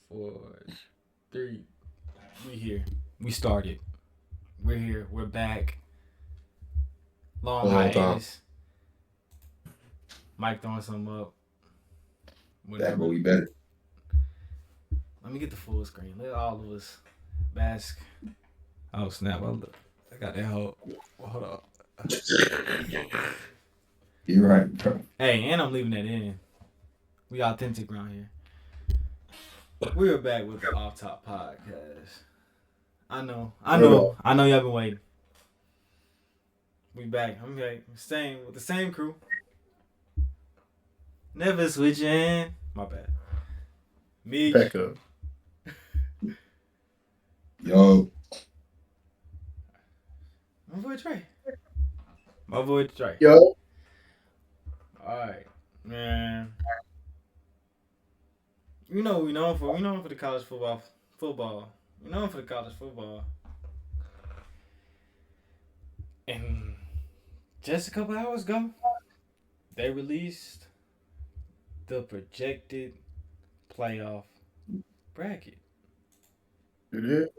4, 3. We here. We started. We're here. We're back. Long A long time. hiatus. Mike throwing something up. That Whatever. but we better. Let me get the full screen. Let all of us bask. Oh snap! I got that whole. Hold on. You're right, bro. Hey, and I'm leaving that in. We authentic around here. We're back with the Off Top Podcast. I know y'all been waiting. We back. I'm back. Staying with the same crew. Never switching. My bad. Me. Back up. Yo, My boy Trey. My boy Trey. Yo. Alright. Man. You know what we known for. We known for the college football. We known for the college football. And just a couple hours ago, they released the projected playoff bracket. You did?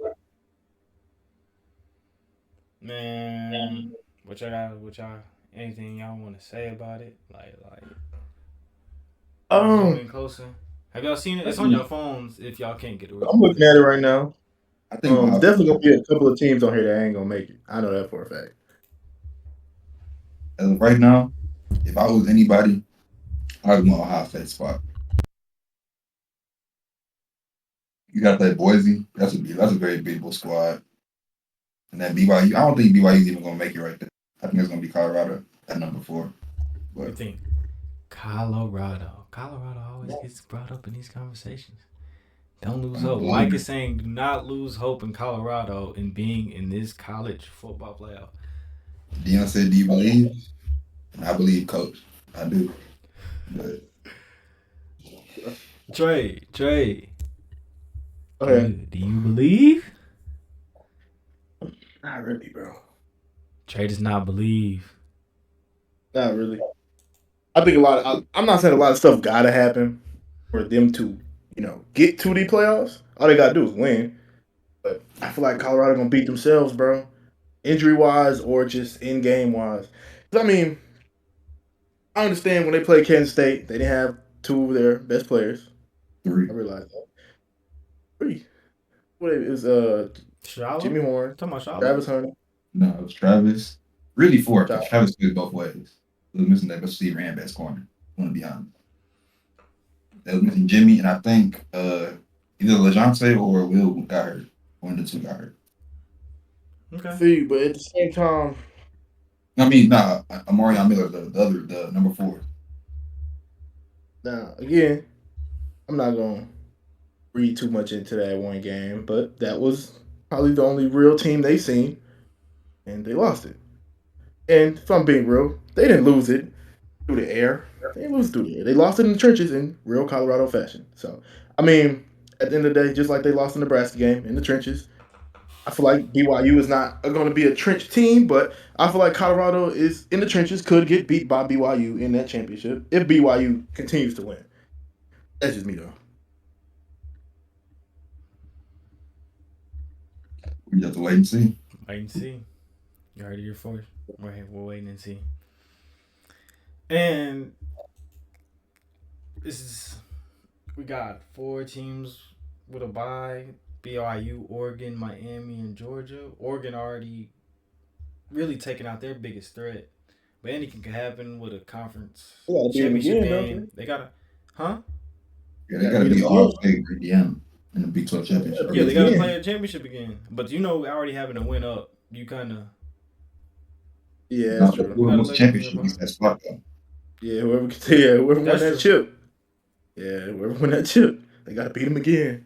Man, what y'all, anything y'all want to say about it? Like, zooming closer. Have y'all seen it? It's on your phones if y'all can't get it. I'm looking at it right now. I think Definitely gonna be a couple of teams on here that ain't gonna make it. I know that for a fact. as of right now, if I was anybody, I'd want Ohio State spot. You got that Boise. That's a very beatable squad. And then BYU. I don't think BYU's even gonna make it right there. I think it's gonna be Colorado at number 4. What do you think? Colorado always gets brought up in these conversations. Don't lose hope. Mike is saying do not lose hope in Colorado in being in this college football playoff. Dion said, "Do you believe?" And I believe, Coach. I do. But Trey. Okay. Do you believe? Not really, bro. Trey does not believe. Not really. I think I'm not saying a lot of stuff gotta happen for them to, get to the playoffs. All they gotta do is win. But I feel like Colorado gonna beat themselves, bro. Injury wise or just in game wise. I mean, I understand when they played Kansas State, they didn't have 2 of their best players. 3. I realized that. 3. What is Shallow? Jimmy Horn, Talking about Shallow? Travis Hunter. No, it was Travis. Really 4. Travis plays both ways. They was missing that best receiver and best corner. I want to be honest. They was missing Jimmy, and I think either LeJohntay or Will got hurt. One of the 2 got hurt. Okay. See, but at the same time, I mean, Amarion Miller, the number 4. now again, I'm not gonna read too much into that one game, but that was probably the only real team they seen, and they lost it. And if I'm being real, they didn't lose it through the air. They didn't lose it through the air. They lost it in the trenches in real Colorado fashion. So, I mean, at the end of the day, just like they lost the Nebraska game in the trenches, I feel like BYU is not going to be a trench team, but I feel like Colorado is in the trenches, could get beat by BYU in that championship if BYU continues to win. That's just me, though. We have to wait and see. You heard it here first. We're waiting and see. And we got 4 teams with a bye. BYU, Oregon, Miami, and Georgia. Oregon already really taking out their biggest threat. But anything can happen with a conference championship game. They gotta, huh? Yeah, they gotta be Ohio State, Indiana in the Big 12 championship. Yeah, they gotta play a championship again. But already having a win up, you kind of. Yeah, that's true. Whoever wins the championship gets that spot though. Yeah, whoever won that chip. Yeah, whoever won that chip, they gotta beat them again.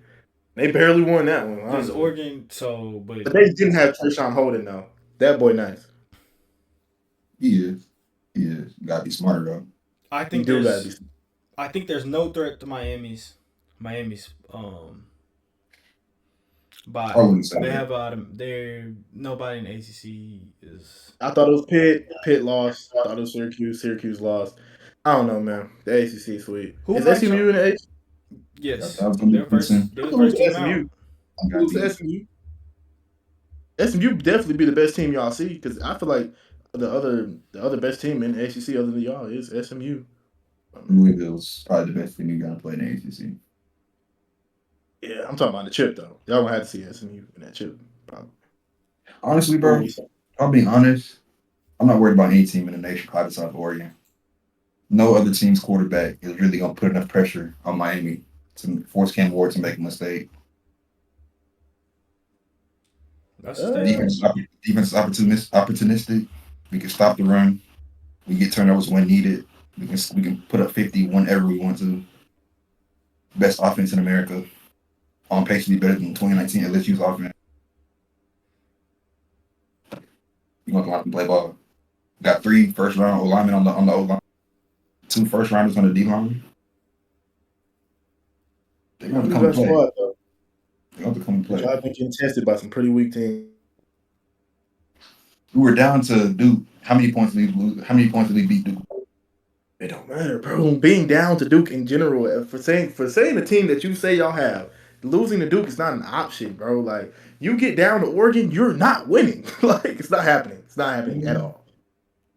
They barely won that one. Does Oregon but they didn't have Trishawn Holden though. That boy nice. He is. You gotta be smarter though. I think there's no threat to Miami's but they have nobody in ACC is. I thought it was Pitt. Pitt lost. I thought it was Syracuse. Syracuse lost. I don't know, man. The ACC sweet. Is SMU in the ACC? Yes, That was gonna be they're Clemson. first. They're the Lose first to team out. SMU. I got Lose to these. SMU. SMU definitely be the best team y'all see because I feel like the other best team in the ACC other than y'all is SMU. Louisville's probably the best thing you gotta play in the ACC. Yeah, I'm talking about the chip though. Y'all gonna have to see SMU in that chip. Probably. Honestly, bro, I'll be honest. I'm not worried about any team in the nation outside of Oregon. No other team's quarterback is really gonna put enough pressure on Miami to force Cam Ward to make a mistake. That's a statement. Defense is opportunistic. We can stop the run. We get turnovers when needed. We can put up 50 whenever we want to. Best offense in America. On pace to be better than 2019 LSU's offense. You gonna come out and play ball. Got 3 first round O linemen on the O line. 2 first rounders on the D line. They're gonna come and play. Squad, though. They're gonna come and play. I've been getting tested by some pretty weak teams. We were down to Duke. How many points did we lose? How many points did we beat Duke? It don't matter, bro. Being down to Duke in general, for saying the team that you say y'all have, losing to Duke is not an option, bro. Like you get down to Oregon, you're not winning. Like it's not happening. It's not happening at all.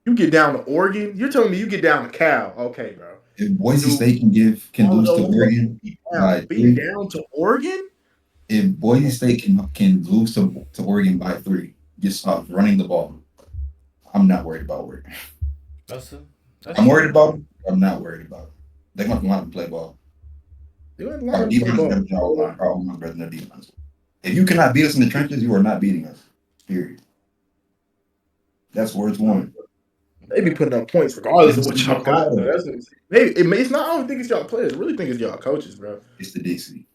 You get down to Oregon, you're telling me you get down to Cal. Okay, bro. If Boise State can lose to Oregon, being down to Oregon. If Boise State can lose to Oregon by 3, just stop running the ball. I'm not worried about Oregon. I'm worried about them. I'm not worried about them. They're going to come out and play ball. Our defense is better than our line. Our line better than their defense. If you cannot beat us in the trenches, you are not beating us. Period. That's words one. They be putting up points regardless of what y'all got. It's not. I don't think it's y'all players. I really think it's y'all coaches, bro. It's the DC.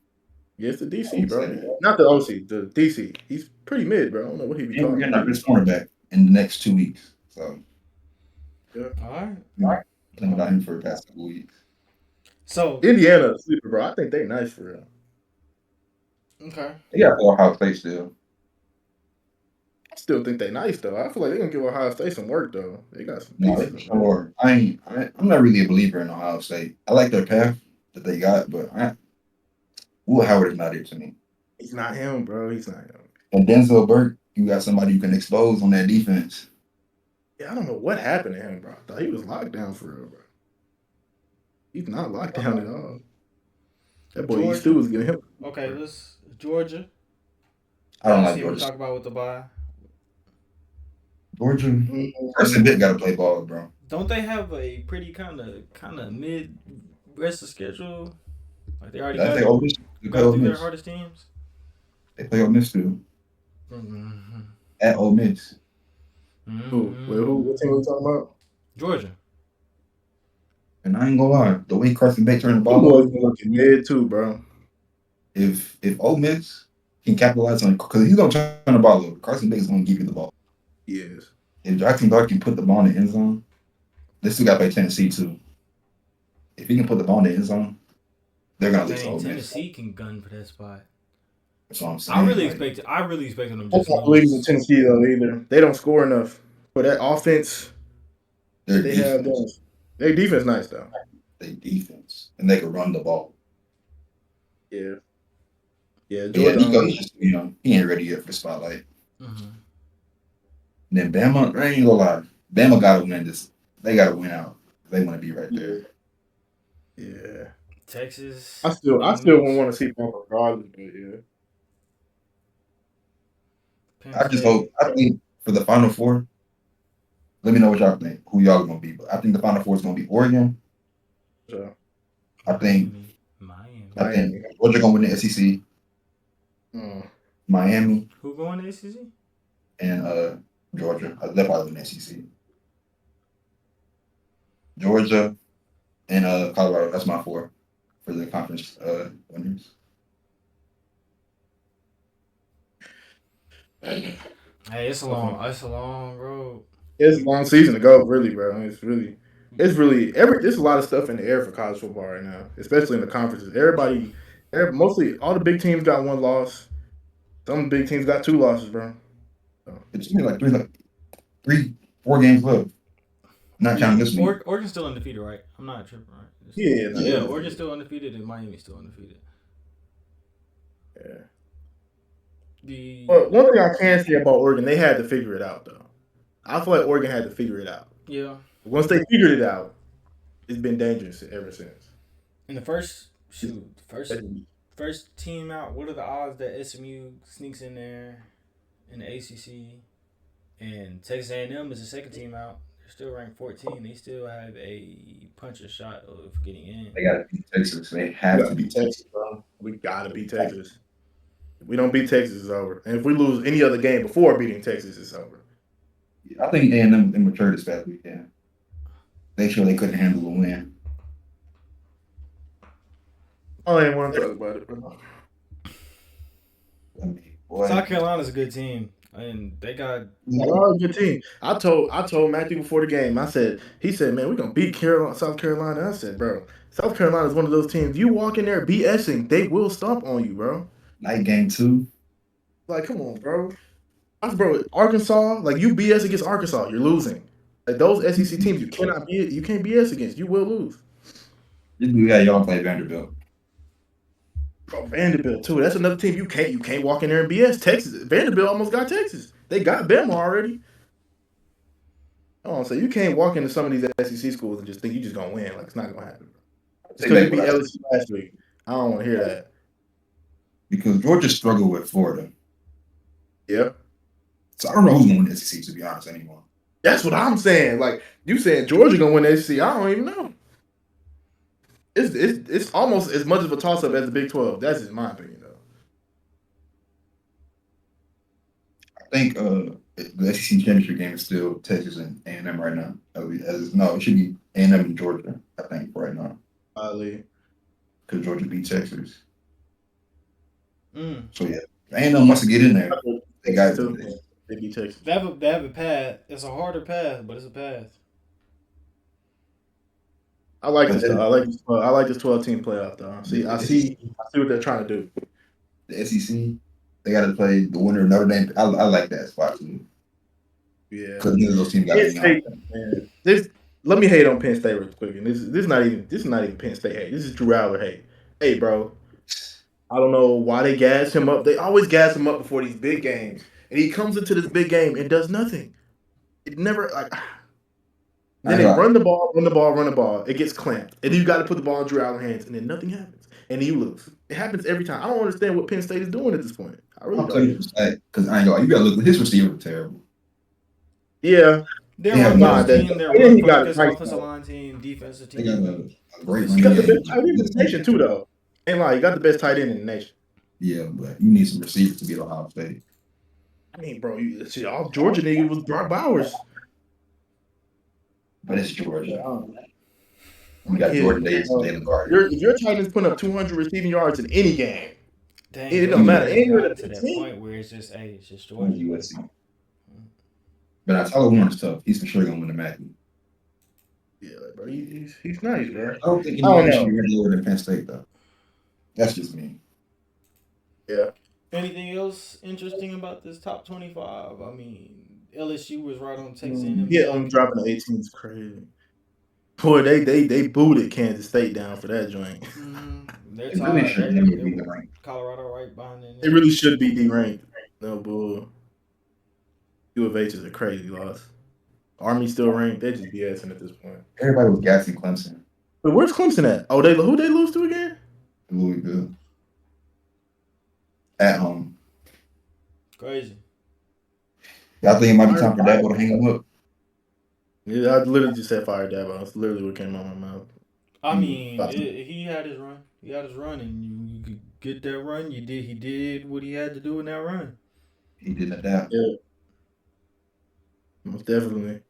Yeah, it's the DC, bro. Not the OC, the DC. He's pretty mid, bro. I don't know what he be talking about. We're getting our best cornerback in the next 2 weeks. So, yeah. All right. Playing without him for the past couple weeks. So Indiana, sleeper, bro. I think they nice for real. Okay. They got Ohio State still. I still think they nice though. I feel like they're gonna give Ohio State some work though. They got some. No, for sure. I'm not really a believer in Ohio State. I like their path that they got, but Will Howard is not it to me. He's not him, bro. He's not him. And Denzel Burke, you got somebody you can expose on that defense. Yeah, I don't know what happened to him, bro. I thought he was locked down for real, bro. He's not locked down at all. That boy Georgia. Still was giving him. Okay, let's Georgia. I don't like Georgia. What we talk about with the bye. Georgia, Carson Bit got to play ball, bro. Don't they have a pretty kind of mid rest of schedule? Like they already got through their hardest teams. They play Ole Miss too. Mm-hmm. At Ole Miss. Mm-hmm. Who? What team are we talking about? Georgia. And I ain't gonna lie, the way Carson Bit turned the ball over, looking mid too, bro. If Ole Miss can capitalize on it, because he's gonna turn the ball over, Carson Bit is gonna give you the ball. Yes. If Jackson Dart can put the ball in the end zone, they still got to play Tennessee too. If he can put the ball in the end zone, they're gonna lose to Ole Miss. Tennessee can gun for that spot. That's what I'm saying. I really expected them. I don't believe in Tennessee though either. They don't score enough for that offense. Their defense nice though. Their defense, and they can run the ball. Yeah. Yeah. Nico, he ain't ready yet for the spotlight. Mm-hmm. And then Bama, I ain't gonna lie, Bama gotta win this. They gotta win out. They want to be right there. Yeah. Texas. I still won't want to see Bama regardless, but yeah. I just hope. I think for the Final Four, let me know what y'all think. Who y'all gonna be? But I think the Final Four is gonna be Oregon. Sure. I think Miami. I think Georgia gonna win the SEC. Miami. Who going to the SEC? And Georgia. They'll probably win the SEC. Georgia and Colorado. That's my 4 for the conference winners. Hey, it's a long road. It's a long season to go, really, bro. It's really there's a lot of stuff in the air for college football right now, especially in the conferences. Mostly all the big teams got 1 loss. Some big teams got 2 losses, bro. So. It's like 3, 4 games left. Not counting this week. Oregon's still undefeated, right? I'm not tripping, right? Yeah. Oregon's still undefeated and Miami's still undefeated. Yeah. But one thing I can say about Oregon, they had to figure it out, though. I feel like Oregon had to figure it out. Yeah. Once they figured it out, it's been dangerous ever since. In the first team out, what are the odds that SMU sneaks in there in the ACC? And Texas A&M is the second team out. They're still ranked 14. They still have a puncher's shot of getting in. They got to beat Texas. They have to beat Texas, bro. We got to beat Texas. If we don't beat Texas, it's over. And if we lose any other game before beating Texas, it's over. I think A&M matured this past weekend. They sure they couldn't handle the win. I don't even want to talk about it, bro. South Carolina's a good team, and they got a good team. I told Matthew before the game. He said, man, we're gonna beat South Carolina. I said, bro, South Carolina is one of those teams. You walk in there BSing, they will stomp on you, bro. Night game 2. Like, come on, bro. Bro, Arkansas, like you BS against Arkansas, you're losing. Like those SEC teams, you can't BS against. You will lose. We got y'all play Vanderbilt. Bro, Vanderbilt too. That's another team you can't walk in there and BS. Texas, Vanderbilt almost got Texas. They got Bama already. Oh, so you can't walk into some of these SEC schools and just think you're just gonna win. Like it's not gonna happen. Just because you beat LSU last week, I don't want to hear that. Because Georgia struggled with Florida. Yeah. So I don't know who's gonna win the SEC, to be honest, anymore. That's what I'm saying. Like you saying Georgia gonna win the SEC, I don't even know. It's almost as much of a toss up as the Big 12. That's just my opinion, though. I think the SEC championship game is still Texas and A&M right now. No, it should be A&M and Georgia. I think right now. Because Georgia beat Texas. So yeah, A&M wants to get in there. They got to. They beat Texas. They have a path. It's a harder path, but it's a path. I like this. I like this 12-team playoff though. I see what they're trying to do. The SEC, they got to play the winner of Notre Dame. I like that spot too. Yeah, because neither of those teams got to. Let me hate on Penn State real quick. And this is not even Penn State hate. This is Drew Allar hate. Hey, bro, I don't know why they gas him up. They always gas him up before these big games, and he comes into this big game and does nothing. It never like. Then they run the ball. It gets clamped. And then you got to put the ball in Drew Allar's hands, and then nothing happens. And you lose. It happens every time. I don't understand what Penn State is doing at this point. I really don't. Because I ain't gonna, you got to look, his receiver was terrible. Yeah. They're one team. They're one focus, offensive line team, defensive team. They got a great You got the best tight end in the nation, too, though. Ain't lie. You got the best tight end in the nation. Yeah, but you need some receivers to get Ohio State. I mean, bro, all Georgia nigga was Brock Bowers. But it's Georgia. We got Jordan Davis and Jalen Carter. If your tight end's putting up 200 receiving yards in any game, it don't matter. To that point where it's just Georgia. USC. But I tell Warren's tough. He's for sure gonna win the Mackey. Yeah, bro, he's nice, bro. I don't think anyone should be lower than Penn State though. That's just me. Yeah. Anything else interesting about this top 25? I mean, LSU was right on Texas A&M. Yeah, I'm dropping the 18 is crazy. Boy, they booted Kansas State down for that joint. They're tied. Colorado right behind them. They really should be deranked. No bull. U of H is a crazy loss. Army still ranked. They just BSing at this point. Everybody was gassing Clemson. But where's Clemson at? Oh, who they lose to again? Louisville. At home. Crazy. Y'all think it might be time for Dabo to hang him up? Yeah, I literally just said fire Dabo. That's literally what came out of my mouth. I mean, he had his run. He had his run, and you could get that run. He did what he had to do in that run. He didn't adapt. Yeah. Most definitely.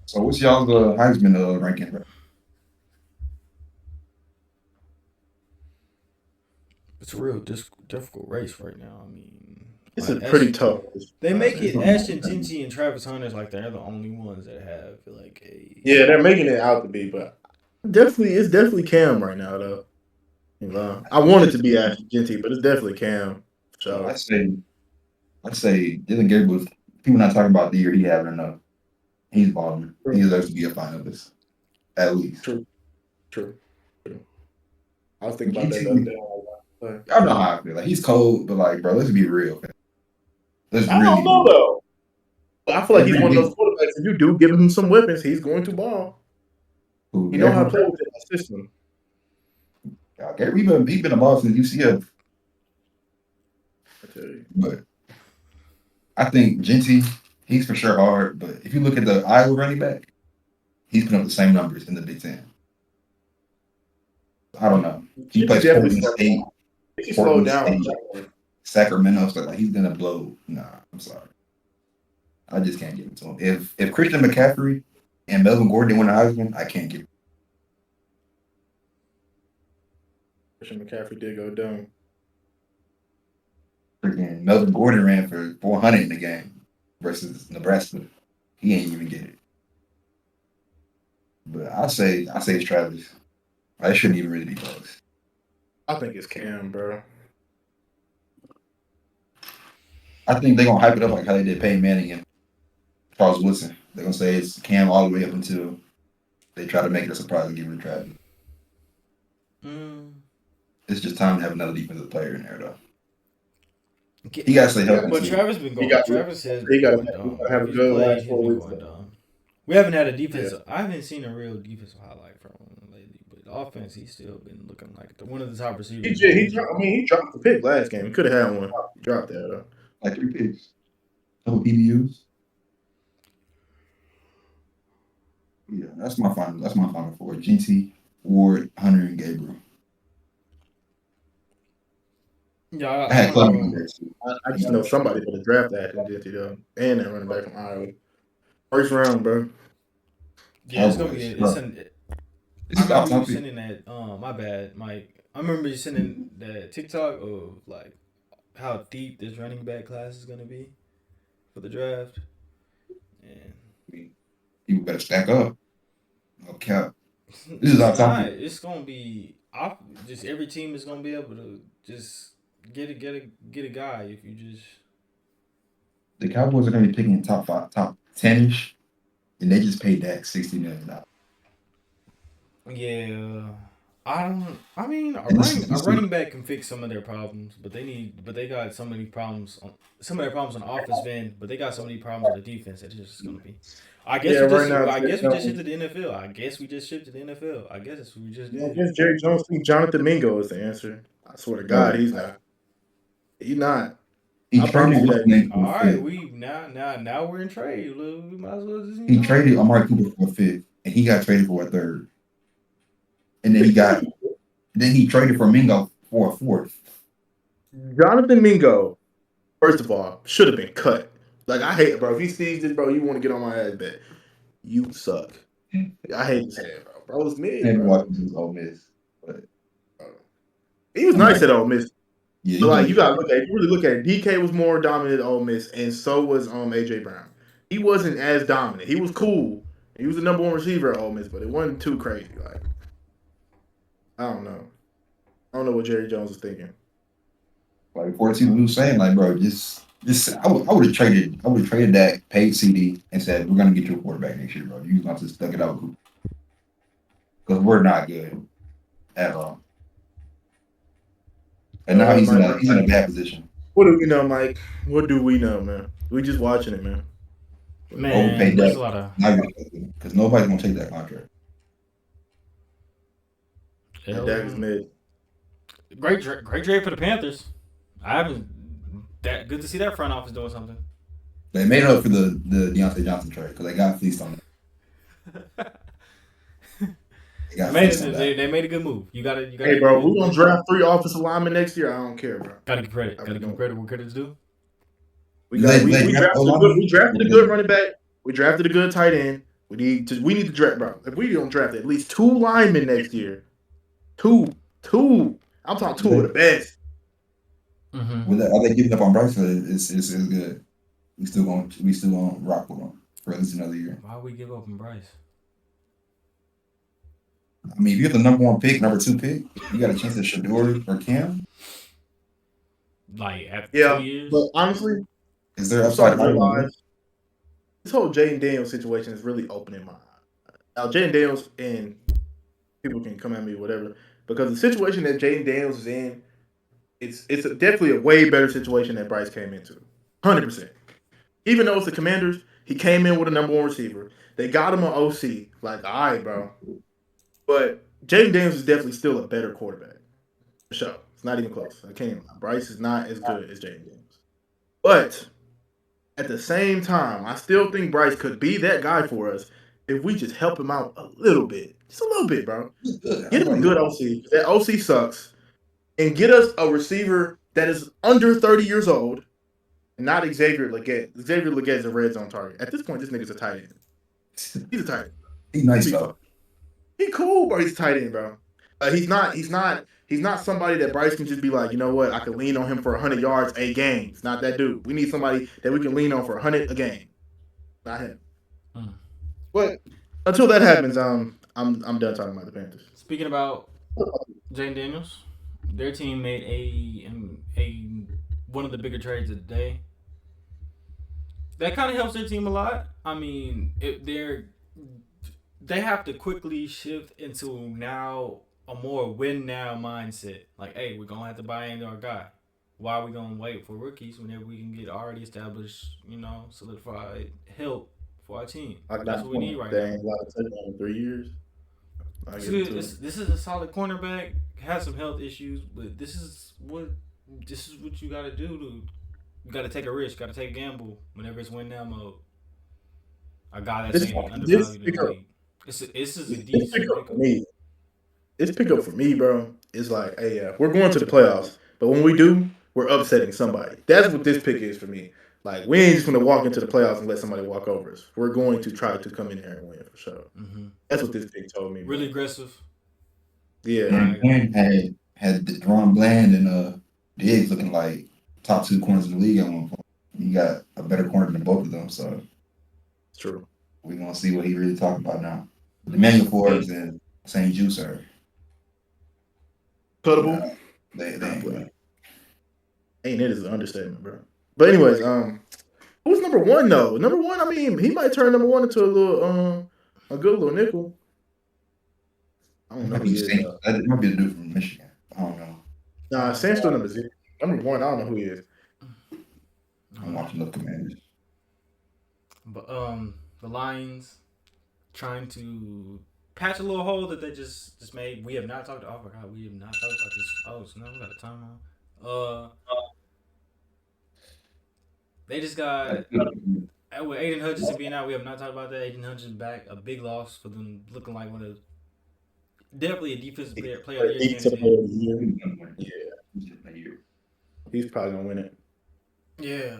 So what's y'all's Heisman ranking? It's a real difficult race right now. I mean, it's a pretty tough race. They make it Ashton Jeanty and Travis Hunter's like they're the only ones that have like a. Yeah, they're making it out to be, but it's definitely Cam right now though. I want it to be Ashton Jeanty, but it's definitely Cam. So I'd say Dylan Gabriel. People not talking about the year he having enough. He's balling. He deserves to be a finalist, at least. True. I was thinking about that the other day. Y'all know how I feel. Like he's cold, but like, bro, let's be real. Let's I really don't know though. I feel like he's one of those quarterbacks. If you do give him some weapons, he's going to ball. You know how to play within that system. He's been a boss since UCF. I tell you. But I think Genty, he's for sure hard. But if you look at the Iowa running back, he's putting up the same numbers in the Big Ten. I don't know. He plays Portland State. He slowed down. Sacramento, so like he's gonna blow. Nah, I'm sorry. I just can't give it to him. If Christian McCaffrey and Melvin Gordon win the Heisman, I can't give it. Christian McCaffrey did go down. Freaking Melvin Gordon ran for 400 in the game versus Nebraska. He ain't even get it. But I say it's Travis. I shouldn't even really be close. I think it's Cam, bro. I think they're gonna hype it up like how they did Peyton Manning and Charles Woodson. They're gonna say it's Cam all the way up until they try to make it a surprise and give it to Travis. It's just time to have another defensive player in there, though. He got to stay healthy. But Travis been going. Travis has he got to have a good last 4 weeks. We haven't had a defensive. I haven't seen a real defensive highlight from him lately. But offense, he's still been looking like one of the top receivers. He dropped the pick last game. He could have had one. He dropped that though. Like 3 picks. Couple PBUs. Yeah, that's my final. That's my final 4. Genty, Ward, Hunter, and Gabriel. Yeah, I had Clemson there too. I just know somebody for the draft that Genty though, and that running back from Iowa. First round, bro. Yeah, it's gonna be. I remember you sending that. My bad, Mike. I remember you sending that TikTok of like how deep this running back class is gonna be for the draft. And you better stack up. Okay. This is our topic. It's gonna be. Just every team is gonna be able to just get a guy if you just. The Cowboys are gonna be picking top 10ish, and they just paid Dak $60 million. Yeah, I mean, a running back can fix some of their problems, but they got so many problems on some of their problems on the offensive end, but they got so many problems with the defense that it's just gonna be. I guess we just shifted to the NFL. I guess we just shifted to the NFL. I guess that's what we just did. I guess Jerry Jones thinks Jonathan Mingo is the answer. I swear to God, he's not. He's not. He traded all right, now we're in trade. We might as well just. He traded Amari Cooper for a 5th, and he got traded for a 3rd. And then he traded for Mingo for a 4th. Jonathan Mingo, first of all, should have been cut. Like, I hate it, bro. If he sees this, bro, you want to get on my ass, bet. You suck. I hate his head, bro. Bro, it's mid. And Washington was Ole Miss. But he was nice at Ole Miss. Yeah, but like, you gotta look at it. If you really look at it, DK was more dominant at Ole Miss, and so was AJ Brown. He wasn't as dominant. He was cool. He was the number 1 receiver at Ole Miss, but it wasn't too crazy. Like, I don't know. I don't know what Jerry Jones is thinking. Like 14 was saying, like, bro, just I would have traded that, paid CD, and said we're gonna get you a quarterback next year, bro. You gonna just stuck it out with Cooper because we're not good at all. And now he's in a bad position. What do we know, Mike? What do we know, man? We just watching it, man. Man, there's a lot of because nobody's gonna take that contract. And Dak is mid. Great trade for the Panthers. I haven't. That good to see that front office doing something. They made it up for the Deontay Johnson trade because they got fleeced on it. They made a good move. You got to. Hey, bro, we're gonna draft 3 offensive linemen next year. I don't care, bro. Got to give credit. Got to give credit where credit's due. We drafted a good running back. We drafted a good tight end. We need to draft, bro. If we don't draft at least 2 linemen next year, 2. I'm talking 2 of the best. Mm-hmm. Are they giving up on Bryce? It's good. We still gonna rock with him for at least another year. Why would we give up on Bryce? I mean, if you're the number 1 pick, number 2 pick, you got a chance at Shador or Cam. Like after 2 years. But honestly, is there upside? this whole Jaden Daniels situation is really opening my eyes. Now, Jaden Daniels, and people can come at me, whatever, because the situation that Jaden Daniels is in, it's definitely a way better situation that Bryce came into. 100%. Even though it's the Commanders, he came in with a number one receiver. They got him an OC. Like, all right, bro. But Jaden Daniels is definitely still a better quarterback. For sure. It's not even close. I can't even lie. Bryce is not as good as Jaden Daniels. But at the same time, I still think Bryce could be that guy for us if we just help him out a little bit. Just a little bit, bro. Get him a good OC. That OC sucks. And get us a receiver that is under 30 years old. Not Xavier Legette. Xavier Legette is a red zone target. At this point, this nigga's a tight end. He's a tight end. He's nice though. He cool, bro. He's a tight end, bro. He's not somebody that Bryce can just be like, you know what, I can lean on him for 100 yards a game. It's not that dude. We need somebody that we can lean on for 100 a game. Not him. But until that happens, I'm done talking about the Panthers. Speaking about Jaden Daniels, their team made a one of the bigger trades of the day. That kind of helps their team a lot. I mean, they have to quickly shift into now a more win now mindset. Like, hey, we're gonna have to buy into our guy. Why are we gonna wait for rookies whenever we can get already established, solidified help for our team? That's what we need right now. A lot of touchdowns in 3 years. This is a solid cornerback. Has some health issues, but this is what you got to do. You got to take a risk. Got to take a gamble whenever it's win now mode. A guy that's undervalued in the league. This is a decent pickup for me. This pickup for me, bro, is like, hey, we're going to the playoffs, but when we do, we're upsetting somebody. That's what this pick is for me. Like, we ain't just going to walk into the playoffs and let somebody walk over us. We're going to try to come in here and win for sure. Mm-hmm. That's what this pick told me. Really aggressive. Yeah. And had Deron Bland and Diggs looking like top 2 corners in the league at one point. You got a better corner than both of them, so it's true. We're gonna see what he really talking about now. Emmanuel Forbes and St. Juice are cuttable. They ain't it is an understatement, bro. But anyways, who's number one though? Number one, I mean, he might turn number one into a good little nickel. I don't know who he is. That might be a dude from Michigan. I don't know. Nah, Sam's still number 0. Number one, I don't know who he is. I'm watching the Commanders. But the Lions trying to patch a little hole that they just made. We have not talked. Oh my God, we have not talked about this. Oh, so now we got a timeout. They just got with Aiden Hutchinson being out. We have not talked about that. Aiden Hutchinson back, a big loss for them, looking like one of definitely a defensive player of the year. Yeah, he's probably gonna win it. Yeah,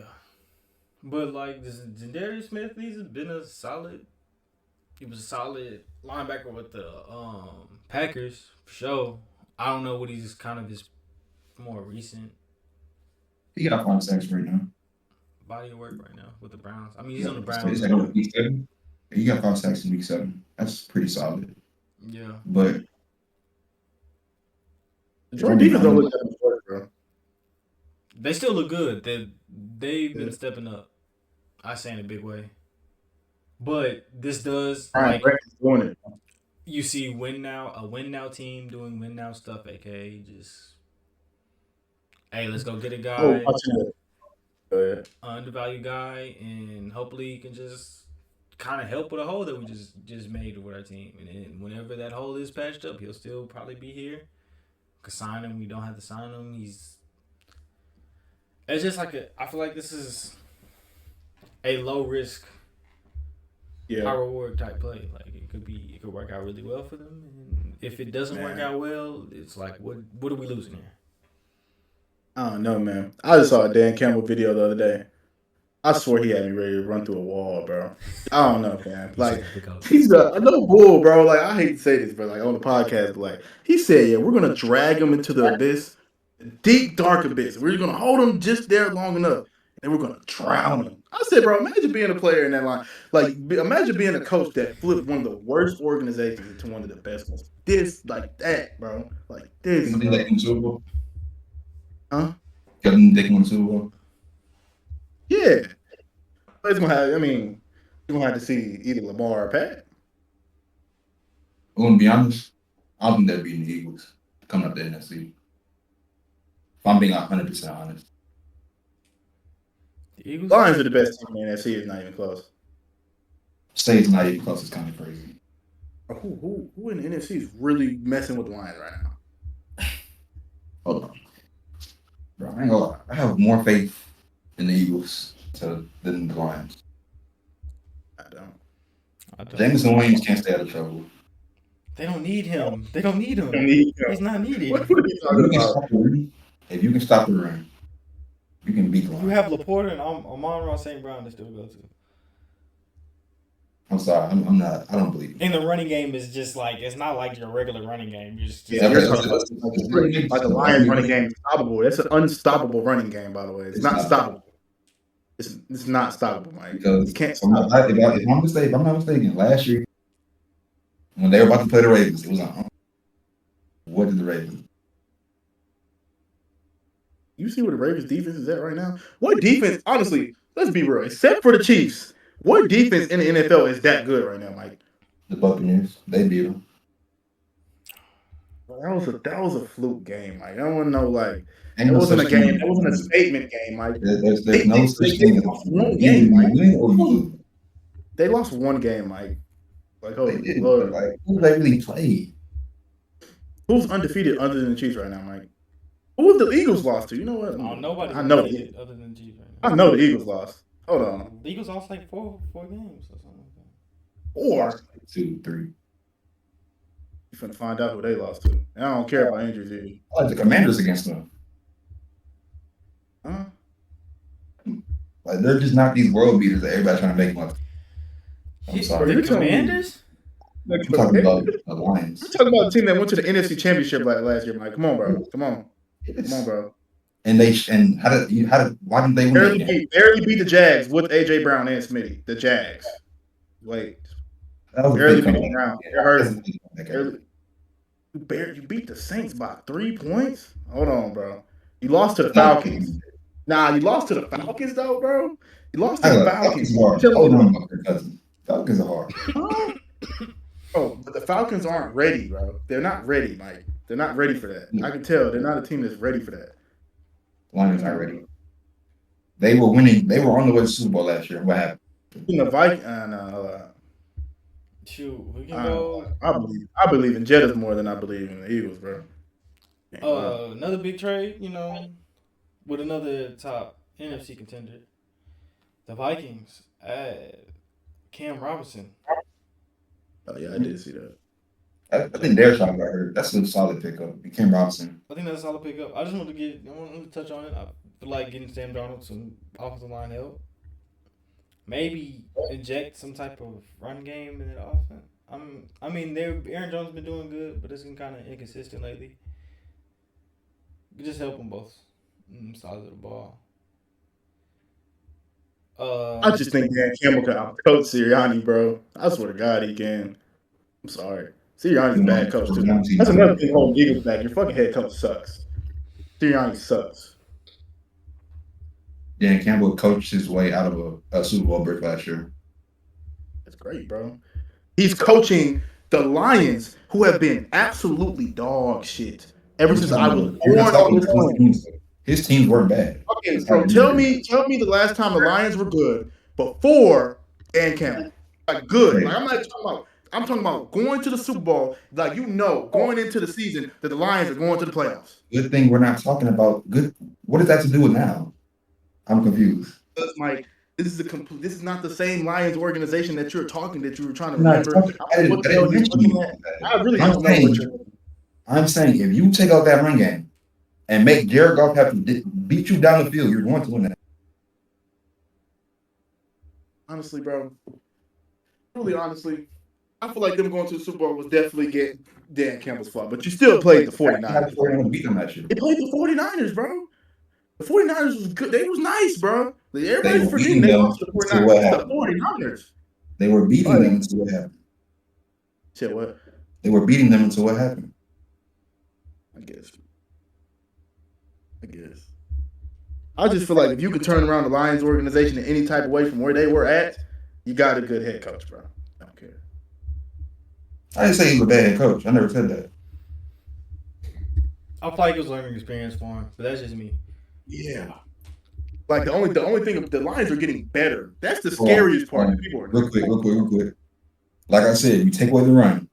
but like Za'Darius Smith, he's been a solid. He was a solid linebacker with the Packers for sure. I don't know what he's kind of his more recent. He got 5 sacks right now. Body of work right now with the Browns. I mean, he's on the Browns. He got 5 sacks in week 7. That's pretty solid. Yeah, but Detroit defense don't look that much work, bro. They still look good. They've been stepping up. I say in a big way. But this does doing it. You see a win now team doing win now stuff, aka just hey, let's go get a guy, undervalued guy, and hopefully he can just kind of help with a hole that we just made with our team. And then whenever that hole is patched up, he'll still probably be here. Could sign him. We don't have to sign him. It's just like I feel like this is a low risk, high reward type play. Like it could work out really well for them. And if it doesn't work out well, it's like what are we losing here? I don't know, man. I just saw a Dan Campbell video the other day. I swear he had me ready to run through a wall, bro. I don't know, man. Like he's a no bull, bro. Like I hate to say this, but like on the podcast, but like he said, we're gonna drag him into the abyss, deep dark abyss. We're gonna hold him just there long enough, and we're gonna drown him. I said, bro, imagine being a player in that line. Like imagine being a coach that flipped one of the worst organizations into one of the best ones. This like that, bro. Like this. Somebody like in Super Bowl? Huh? Kevin Dick won Super Bowl? Yeah. It's gonna have, I mean, You're gonna have to see either Lamar or Pat. I'm gonna be honest. I don't think they're beating the Eagles coming up the NFC. If I'm being 100% honest. The Eagles. Lions are the best team in the NFC. It's not even close. Say it's not even close. It's kind of crazy. Who in the NFC is really messing with the Lions right now? Hold on. Bro, I ain't gonna lie. I have more faith in the Eagles than the Lions. I don't. Jameson Williams can't stay out of trouble. They don't need him. They don't need him. Don't need him. He's not needed. What are you talking about? If you can stop the run, you can beat the Lions. You have Laporta and Amon-Ra St. Brown to still go to. I'm sorry. I'm not. I don't believe you. And the running game is just like, it's not like your regular running game. You're just Yeah, like the Lions running game is stoppable. That's an unstoppable running game, by the way. It's not stoppable. It's not stoppable, Mike. Because You can't if I'm not mistaken, last year when they were about to play the Ravens, it was on. What did the Ravens? You see where the Ravens defense is at right now? What defense, honestly, let's be real, except for the Chiefs, what defense in the NFL is that good right now, Mike? The Buccaneers. They beat them. That was a fluke game, Mike. I don't want to know, like, Ain't it no wasn't a such game. thing. It wasn't a statement game, Mike. There's They- no they- such they thing. lost one game, Mike. You win or you lose. They lost one game, Mike. Like, oh, They did. Lord. Like, who they really played? Who's undefeated other than the Chiefs right now, Mike? Who have the Eagles lost to? You know what? Oh, nobody. I know. Other than Chiefs right now. I know the Eagles lost. Hold on. The Eagles lost like four games or something like that. Or 2, 3. you finna find out who they lost to. And I don't care about injuries either. I like the Commanders against them. Huh? Like they're just not these world beaters that everybody's trying to make them up. I'm sorry. The Commanders? I'm talking about the Lions. We're talking about the team that went to the NFC Championship last year, Mike. Come on, bro. Come on, bro. And why didn't they win that game? Barely beat the Jags with AJ Brown and Smitty. The Jags. Wait. That was a Barely big beat comeback. Brown. It hurt. Barely. You beat the Saints by 3 points? Hold on, bro. You lost to the Falcons. Nah, you lost to the Falcons, though, bro. You lost to the Falcons. Hold on, cousin. Falcons are hard. Oh, but the Falcons aren't ready, bro. They're not ready, Mike. They're not ready for that. I can tell. They're not a team that's ready for that. Lions not ready. They were winning. They were on the way to the Super Bowl last year. What happened? The Vikings. Shoot, we can go. I believe in Jettas more than I believe in the Eagles, bro. Another big trade, with another top NFC contender. The Vikings add Cam Robinson. Oh yeah, I did see that. I think Derek got hurt. That's a solid pickup. Cam Robinson. I think that's a solid pickup. I just want to touch on it. I feel like getting Sam Darnold some offensive line help. Maybe inject some type of run game in that offense. Aaron Jones has been doing good, but it's been kind of inconsistent lately. Just help them both sides of the ball. I just think Dan Campbell can outcoach Sirianni, bro. I swear to God, he can. I'm sorry. Sirianni's a bad coach, too. That's another thing holding Eagles back. Your fucking head coach sucks. Sirianni sucks. Dan Campbell coached his way out of a Super Bowl berth last year. That's great, bro. He's coaching the Lions, who have been absolutely dog shit ever since I was born on this planet. His teams weren't bad. Okay, bro, tell me the last time the Lions were good before Dan Campbell. Like good. Like I'm talking about going to the Super Bowl, like going into the season that the Lions are going to the playoffs. Good thing we're not talking about good. What does that have to do with now? I'm confused. Mike, this is not the same Lions organization that you were trying to remember. I really don't know what you're. I'm saying if you take out that run game and make Jared Goff have to beat you down the field, you're going to win that. Honestly, bro. Really, honestly, I feel like them going to the Super Bowl was definitely getting Dan Campbell's fault. But you still played the 49ers. Beat them that year. They played the 49ers, bro. The 49ers was good. They was nice, bro. Everybody's forgetting they lost to the 49ers. They were beating them until what happened. Said what? They were beating them until what happened. I guess. I just feel like if you could turn around the Lions organization in any type of way from where they were at You got a good head coach, bro. I don't care. I didn't say he was a bad head coach. I never said that. I feel like it was learning experience for him, but that's just me. Yeah. Like the only thing, the Lions are getting better. That's the scariest part. Real quick. Like I said, you take away the run.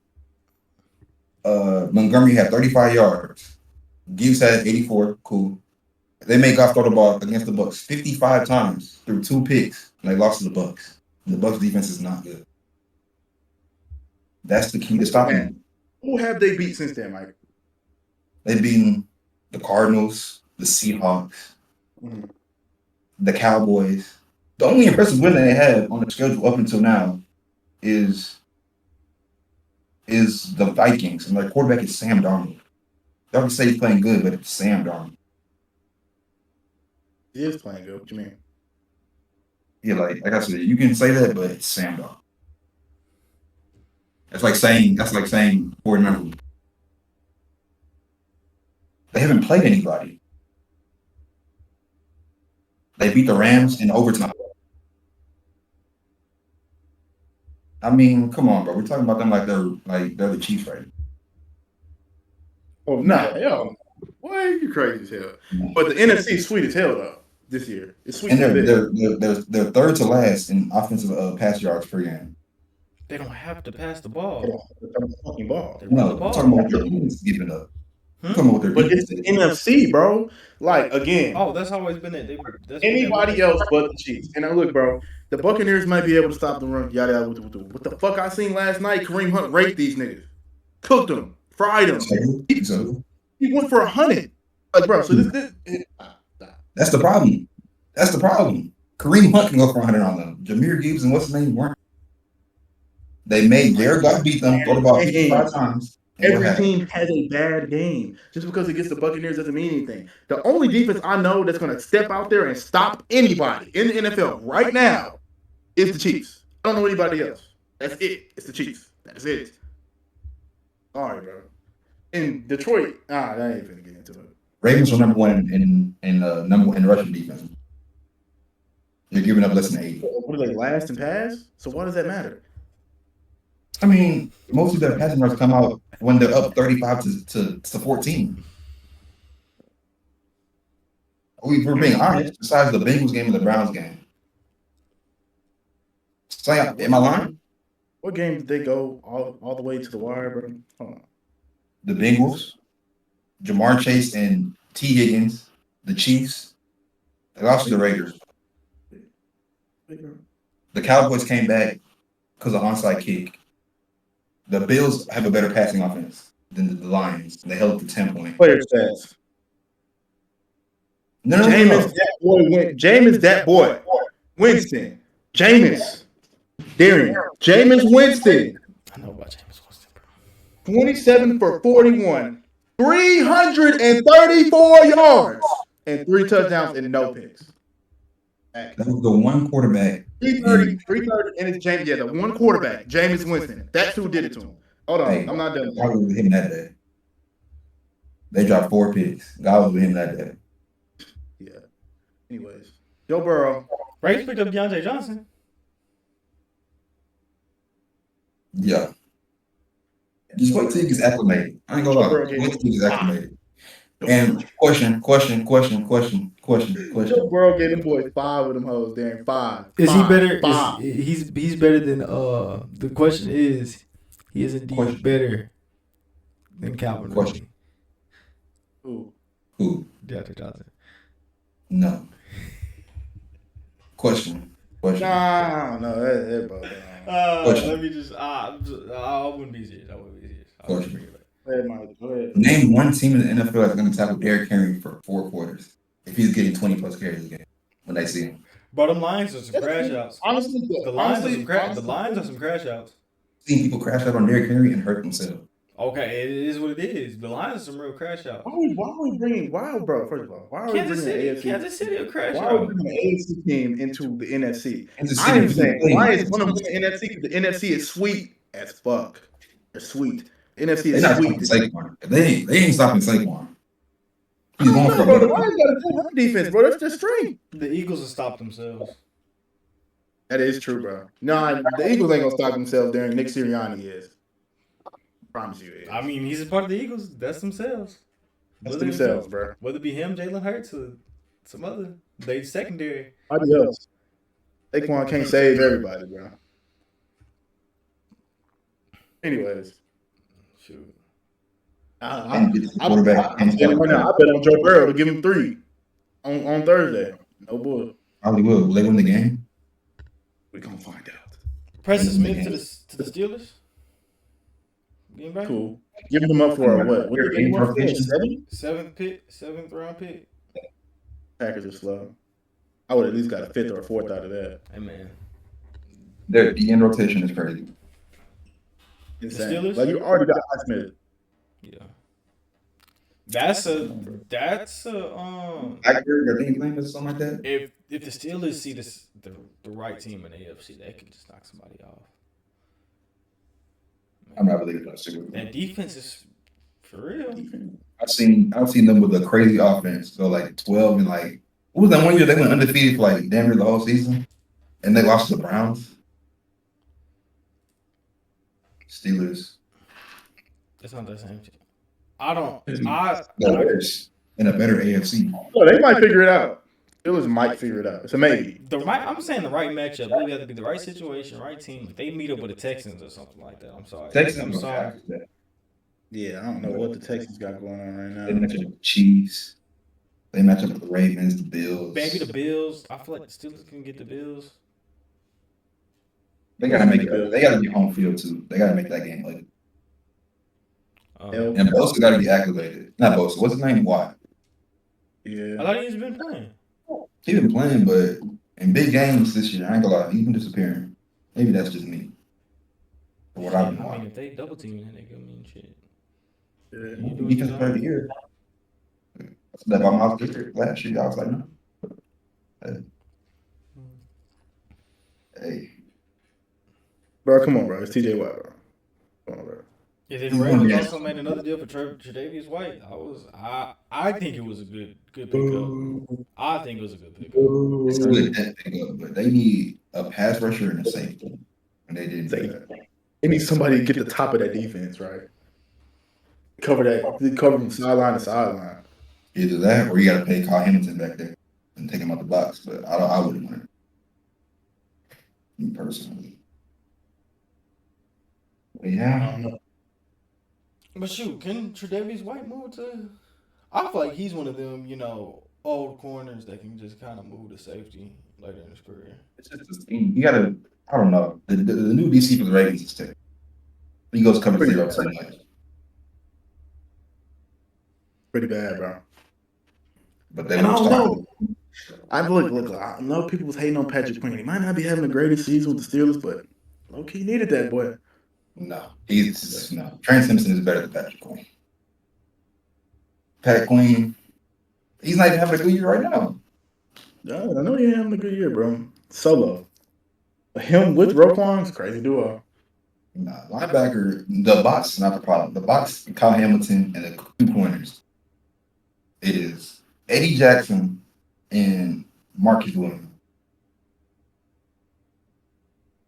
Montgomery had 35 yards. Gibbs had 84. Cool. They made Goff throw the ball against the Bucs 55 times through 2 picks, and they lost to the Bucs. The Bucs defense is not good. That's the key to stopping them. Who have they beat since then, Mike? They've beaten the Cardinals, the Seahawks, the Cowboys. The only impressive win they have on the schedule up until now is the Vikings, and their quarterback is Sam Darnold. Y'all can say he's playing good, but it's Sam Darnold. He is playing good. What you mean? Yeah, like I said, you can say that, but it's Sam Darnold. That's like saying 49ers. They haven't played anybody. They beat the Rams in overtime. I mean, come on, bro. We're talking about them like they're the Chiefs right now. Oh, nah, yo. Boy, you crazy as hell. But the NFC is sweet as hell, though, this year. It's sweet And as hell. they're third to last in offensive pass yards per game. They don't have to pass the ball. They're the fucking ball. They run No, the I'm ball. talking about what their defense is giving up. I'm talking about what their But defense it's is. the NFC, bro. Like, again, Oh, that's always been it. anybody else but the Chiefs. And now, look, bro, the Buccaneers might be able to stop the run. Yada, yada, what the fuck I seen last night? Kareem Hunt raped these niggas. Cooked them. Fried them. So He went for 100. Like, bro, so this that's the problem. That's the problem. Kareem Hunt can go for 100 on them. Jahmyr Gibbs and what's his name weren't. They made Jared Goff beat them, throw the ball 55 times. Every team has a bad game. Just because it gets the Buccaneers doesn't mean anything. The only defense I know that's going to step out there and stop anybody in the NFL right now is the Chiefs. I don't know anybody else. That's it. It's the Chiefs. That's it. All right, bro. In Detroit, I ain't finna get into it. Ravens are number one in rushing defense. You're giving up less than 80. What are they, last in pass? So why does that matter? I mean, most of their passing yards come out when they're up 35 to 14. We're being honest, besides the Bengals game and the Browns game. So, am I lying? What game did they go all the way to the wire, bro? Hold on. The Bengals, Jamar Chase and T. Higgins, the Chiefs, they lost to the Raiders. The Cowboys came back because of onside kick. The Bills have a better passing offense than the Lions. They held to 10 points. Player stats. No. Jameis, that boy. Winston. Jameis. Darian. Jameis Winston. I know about Jameis Winston, bro. 27 for 41. 334 yards. And 3 touchdowns and no picks. That was the one quarterback. 330, and it's James. Yeah, the one quarterback, Jameis Winston. That's who did it to him. Hold on, Hey, I'm not done. God was with him that day. They dropped 4 picks. God was with him that day. Yeah. Anyways, Joe Burrow. Ravens picked up Deontay Johnson. Yeah. Just wait till he gets acclimated. I ain't gonna lie. Wait till he gets acclimated. And question. Joe Burrow gave them boys 5 of them hoes there. 5. Is he better? 5. He's better than the question is, he is indeed better than Calvin Ridley. Who? Deontay Johnson. No. Question. Nah, no, that bro. Let me just. I wouldn't be serious. I wouldn't be serious. I wouldn't bring it back. Go ahead, Mike. Go ahead. Name one team in the NFL that's going to tackle Derrick Henry for 4 quarters if he's getting 20 plus carries a game when they see him. Bottom lines are some crash outs. Honestly, The lines are some crash outs. Seeing people crash out on Derrick Henry and hurt themselves. Okay, it is what it is. The lines are some real crash outs. Why are we bringing? Why, bro? First of all, why are we bringing the AFC? Kansas City a crash Why are we out. bringing the AFC team into the NFC? Kansas I City am saying playing- why is one of the NFC? Because the NFC is sweet as fuck. They're sweet. NFC They're is not sweet. stopping Saquon. They ain't stopping Saquon. He's going for Bro, the it. Lions got a good run defense, bro. That's their strength. The Eagles have stopped themselves. That is true, bro. No, the Eagles ain't gonna stop themselves during Nick Sirianni is. Promise you, it is. I mean, he's a part of the Eagles. That's themselves. That's themselves, bro. Whether it be him, Jalen Hurts, or some other, they secondary. Nobody else. Saquon can't save everybody, bro. Anyways, Shoot. And get the I'm quarterback. telling you right now, I bet on Joe Burrow to give him 3 on Thursday. No bull. Probably will. Will they win the game? We gonna find out. Preston Smith to the Steelers. Getting back? Cool. Giving him up for what? What did they give him up for? 7th round pick. Packers are slow. I would at least got a 5th or a 4th out of that. Hey man, Their end rotation is crazy. Insane. Steelers? Like you already got Highsmith. yeah. That's a Blackbird or anything or something like that. if the Steelers see the right team in the AFC, they can just knock somebody off. I'm not believing that Super Bowl. That defense is for real. I've seen them with a crazy offense go like 12 and like what was that one year they went undefeated for like damn near the whole season and they lost to the Browns. Steelers. That's not the same team. I don't. They're worse in a better AFC. Oh, they might figure it out. Steelers might figure it out. It's a maybe. I'm saying the right matchup. It would have to be the right situation, right team. If they meet up with the Texans or something like that, I'm sorry. Texans I'm sorry. Yeah, I don't know what the Texans got going on right They now. match up with the Chiefs. They match up with the Ravens, the Bills. Maybe the Bills. I feel like the Steelers can get the Bills. They gotta make it. They gotta be home field too. They gotta make that game like. And Bosa gotta be activated. Not Bosa. What's his name? Why? Yeah. I thought he's been playing. He's been playing, but in big games this year, I ain't gonna lie, he's been disappearing. Maybe that's just me. For what I've been I mean, watching. if they double team, then they could mean shit. Yeah. Defensive player of the year. That's that by Miles Garrett last year. I was like, no. Hey. Bro, come on, bro. It's TJ Watt, bro. Come on, bro. Yeah, then the Ravens also made another deal for Tre'Davious White. I think it was a good pickup. I think it was a good pickup. It's a good net pickup, but they need a pass rusher and a safety. And they didn't do that. They need somebody to get the top of that defense, right? Cover from sideline to sideline. Either that or you gotta pay Kyle Hamilton back there and take him out the box. But I wouldn't want it. Me personally. But I yeah. don't know. But shoot, can Tre'Davious White move to? I feel like he's one of them, old corners that can just kind of move to safety later in his career. It's just you gotta. I don't know. The new DC for the Ravens is terrible. He goes cover zero so much. Pretty bad, bro. But they And I won't don't start. know. I look. I know people was hating on Patrick Queen. He might not be having the greatest season with the Steelers, but low key needed that boy. No, he's no. Trent Simpson is better than Patrick Queen. Pat Queen, he's not even having a good year right now. Yeah, I know you're having a good year, bro. Solo. Him with Roquan is crazy duo. Nah, linebacker, the box is not the problem. The box, Kyle Hamilton, and the 2 corners. It is Eddie Jackson and Marcus Williams.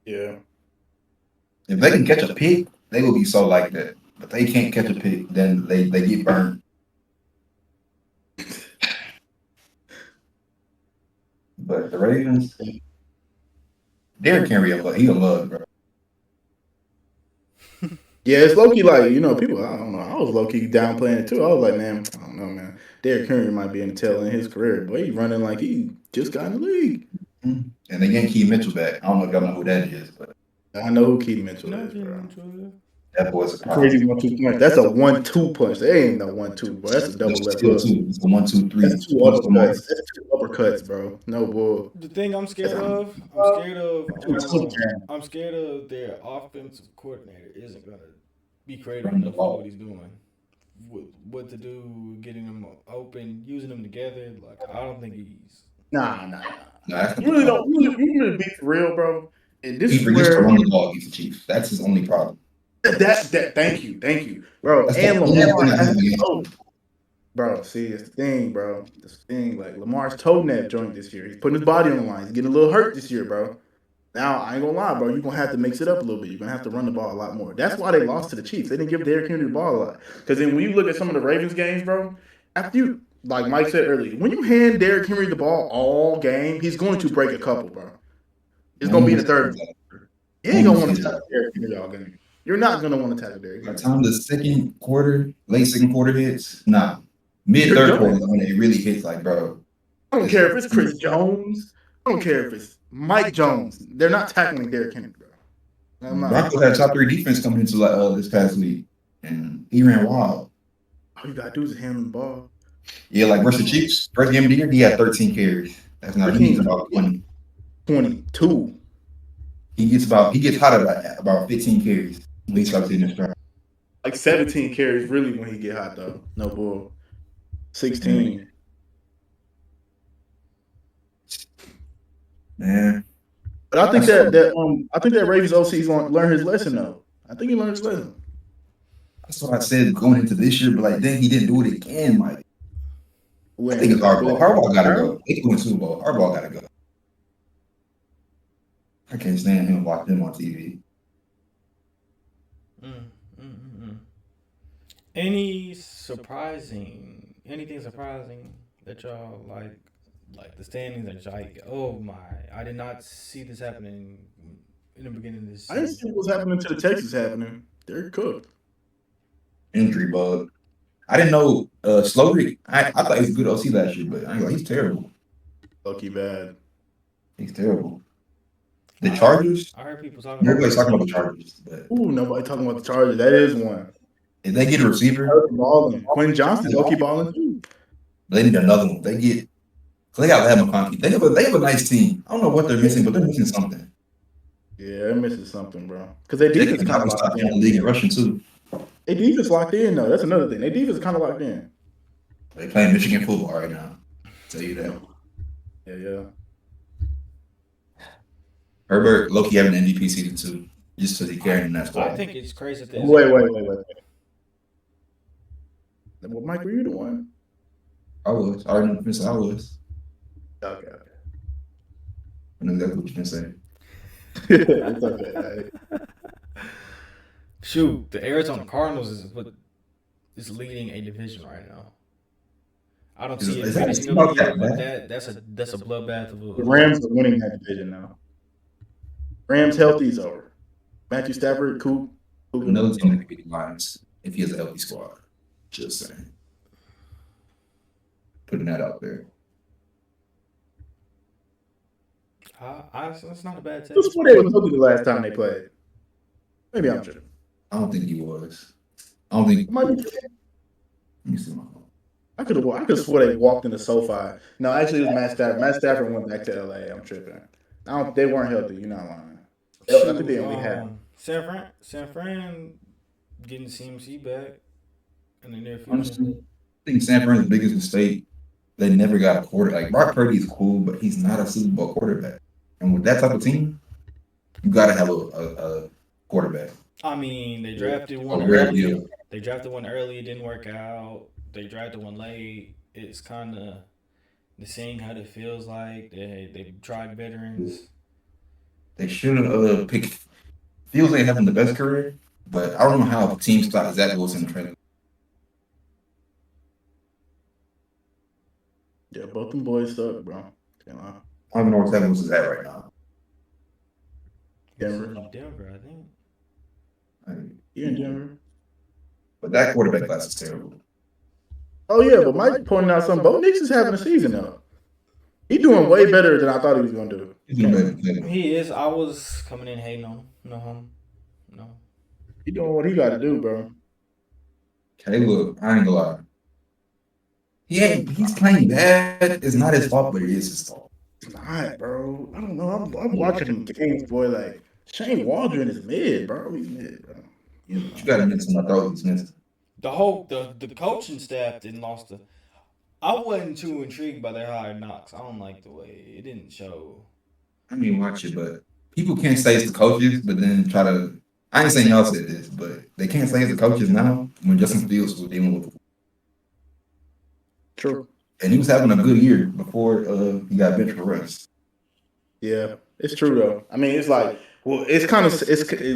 Yeah. If they can catch a pick, they will be so like that. But they can't catch a pick, then they get burned. But the Ravens, Derrick Henry, he a love, bro. Yeah, it's low key like, people, I don't know. I was low key downplaying it too. I was like, man, I don't know, man. Derrick Henry might be in the tail end of his career, but he's running like he just got in the league. And they getting Keith Mitchell back. I don't know if y'all know who that is, but I know who Keith Mitchell is, bro. that boy's a problem. Crazy 1-2 punch. That's a 1-2 punch. That ain't no 1-2, bro. That's a double left hook. It's a 1, 2, 3. That's 2 uppercuts. That's 2 uppercuts, bro. No bull. The thing I'm scared of, I'm scared of their offensive coordinator isn't gonna be creative enough for what he's doing. What to do, getting them open, using them together. Like I don't think he's. Nah. No, You really be for real, bro. And this he is forgets to where run the ball against the Chiefs. That's his only problem. that. Thank you, bro. That's And the only Lamar thing I has have to against go. Bro, see, it's the thing, bro. This thing, like Lamar's toeing that joint this year. He's putting his body on the line. He's getting a little hurt this year, bro. Now, I ain't gonna lie, bro. You're gonna have to mix it up a little bit. You're gonna have to run the ball a lot more. That's why they lost to the Chiefs. They didn't give Derrick Henry the ball a lot. Because then when you look at some of the Ravens games, bro, after you, like Mike said earlier, when you hand Derrick Henry the ball all game, he's going to break a couple, bro. It's gonna be in the third. You ain't gonna want to tackle Derrick Henry all game. You're not gonna want to tackle Derrick By Henry. the time the second quarter, late second quarter hits, nah. Mid third quarter when it really hits, like, bro. I don't care if it's Chris Jones. I don't care if it's Mike Jones. They're not tackling Derrick Henry, bro. I'm not. Broncos had top 3 defense coming into like this past week, and he ran wild. All you gotta do is hand him the ball. Yeah, like versus the Chiefs, first game of the year, he had 13 carries. That's not, he needs about 20. 22. He gets hot at about 15 carries. At least I've seen this drive. Like 17 carries really when he get hot though. No bull. 16. Man. But I think that Ravens OC is gonna learn his lesson though. I think he learned his lesson. That's what I said going into this year, but like then he didn't do it again, Mike. I think it's Harbaugh. Harbaugh gotta go. They can win Super Bowl. Harbaugh gotta go. I can't stand him watching him on TV. Anything surprising that y'all like the standings are like, oh my, I did not see this happening in the beginning of this season. I didn't see what was happening to the Texans happening. They're cooked. Injury bug. I didn't know Slowrick. I thought he was a good OC last year, but I ain't like he's terrible. Lucky bad. He's terrible. The Chargers. I heard people talking. Everybody's talking about the Chargers, but nobody talking about the Chargers. That is one. If they get a receiver, Quinn Johnson, lucky balling too. They need another one. They gotta have McConkey. They have a nice team. I don't know what they're missing, but they're missing something. Yeah, they're missing something, bro. Because they defense kind of locked in the league in rushing too. They defense locked in though. That's another thing. They defense kind of locked in. They playing Michigan football right now. I'll tell you that. Yeah. Herbert, low-key having an MVP season too, just because he carrying that squad. I think it's crazy. Wait. Well, Mike, were you the one? I was. I already know what I was. Okay. I know exactly what you're gonna say. It's okay. Shoot, the Arizona Cardinals is leading a division right now. I don't see it finishing up the year, but that's a bloodbath of a. The Rams are winning that division now. Rams healthy is over. Matthew Stafford, Coop. Another team that could beat the Lions if he has a healthy squad. Just saying. Putting that out there. That's not a bad take. Who's they was healthy the last time they played? Maybe I'm tripping. I don't think he was. I don't think. Let me see my phone. I could have swore they walked into SoFi. No, actually, it was Matt Stafford. Matt Stafford went back to LA. I'm tripping. They weren't healthy. You're not lying. I think they only had San Fran getting CMC back in the near future. Honestly, I think San Fran's biggest mistake. They never got a quarterback. Like Brock Purdy is cool, but he's not a Super Bowl quarterback. And with that type of team, you got to have a quarterback. I mean, they drafted one early. They drafted one early. It didn't work out. They drafted one late. It's kind of the seeing how it feels like. They tried veterans. They should have picked. Feels like having the best career, but I don't know how teams thought Zach Wilson training. Yeah, both them boys suck, bro. I don't even know where Zach Wilson's at right now. Denver, I think. Yeah, in Denver. But that quarterback class is terrible. Oh yeah, but Mike pointed out something. Bo Nix is having a season though. He's doing way better than I thought he was going to do. He is. I was coming in hating on him. No. He doing what he got to do, bro. Caleb, I ain't gonna lie. He's playing bad. It's not his fault, but it is his fault. It's not, bro. I don't know. I'm watching games, boy. Like Shane Waldron is mid, bro. He's mid, bro. You got to miss him. I thought he was missing. The coaching staff didn't lost the. I wasn't too intrigued by their hard knocks. I don't like the way it didn't show. I mean, watch it, but people can't say it's the coaches, but then try to. I ain't saying y'all said this, but they can't say it's the coaches now when Justin Fields was dealing with. True. And he was having a good year before he got benched for rest. Yeah, it's true though. I mean, it's like, well, it's kind of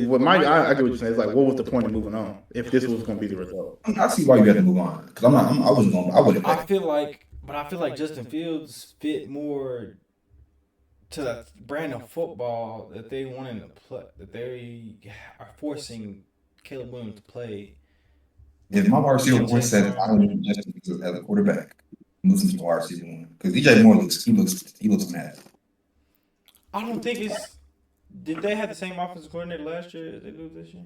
what Mike. I get what you're saying. It's like, what was the point of moving on if this was going to be the result? I see why you had to move on because I wasn't going. I wouldn't. I feel like Justin Fields fit more to the brand of football that they wanted to play. That they are forcing Caleb Williams to play. If my wide receiver one said I don't need Justin Fields as a quarterback, I'm losing to the wide receiver one because DJ Moore looks mad. I don't think it's. Did they have the same offensive coordinator last year as they do this year?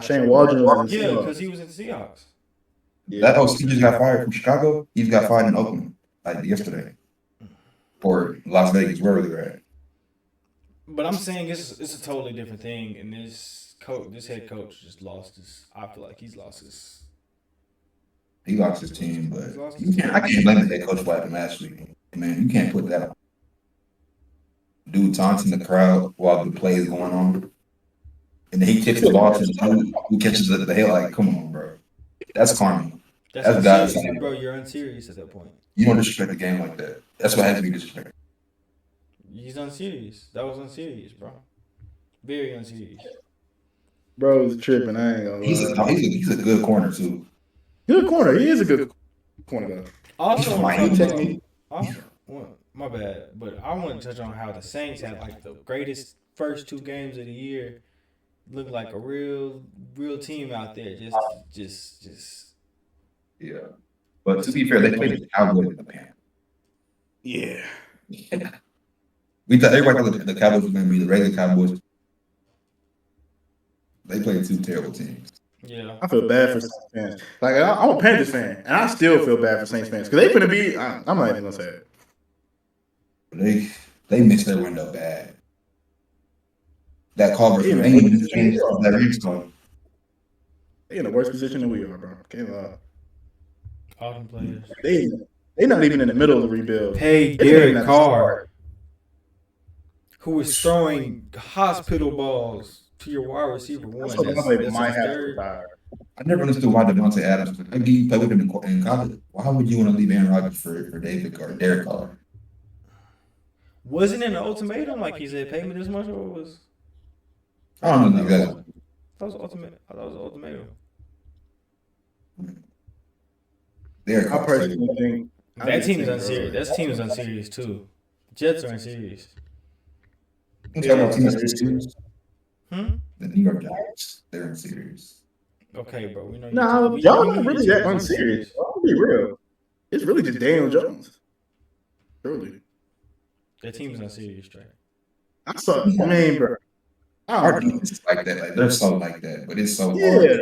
Shane Waldron was in Yeah, because he was in the Seahawks. That OC just got fired from Chicago. He's got fired in Oakland like yesterday, or Las Vegas, wherever they're at. But I'm saying it's a totally different thing, and this head coach just lost his. I feel like he's lost his. He lost his team, but I can't blame the head coach for what happened last week. Man, you can't put that on. Dude taunting the crowd while the play is going on, and then he kicks the ball to the dude who catches the hell. Like, come on, bro. That's karma. That's God's time. Bro, you're unserious at that point. You don't disrespect the game like that. That's what has to be disrespected. He's unserious. That was unserious, bro. Very unserious. Bro was tripping. I ain't gonna lie. He's a good corner too. Good corner. He is a good corner. Also, my bad, but I want to touch on how the Saints had like the greatest first 2 games of the year. Looked like a real team out there. Just. Yeah, but to be fair, they played the Cowboys in the pan. Yeah. We thought everybody thought the Cowboys were going to be the regular Cowboys. They played 2 terrible teams. Yeah, I feel bad for Saints fans. Like I'm a Panthers fan, and I still feel bad for Saints fans because they finna be. I'm not even gonna say it. They missed their window bad. That Culver from England changed that ringtone. They in a worse position than we are, bro. Can't lie. All them players. They not even in the middle of the rebuild. Hey, Derek Carr, who was throwing hospital balls to your wide receiver one. I never understood why Devontae Adams. I give you play with him in college. Why would you want to leave Aaron Rodgers for David Carr, Derek Carr? Wasn't it an ultimatum? Like he said, pay me this much, or was? I don't know exactly. That was ultimate. I thought it was an ultimatum. Derek Carr. I personally think that team is unserious. That team is unserious too. Jets are unserious. You talking about team that's serious? The New York Giants. They're unserious. Okay, bro. We know. No, y'all not really that unserious. I'll be real. It's really just Daniel Jones. Truly. That team is unserious, right? I mean, bro. Our defense is like that. Like they're so like that, but it's so hard.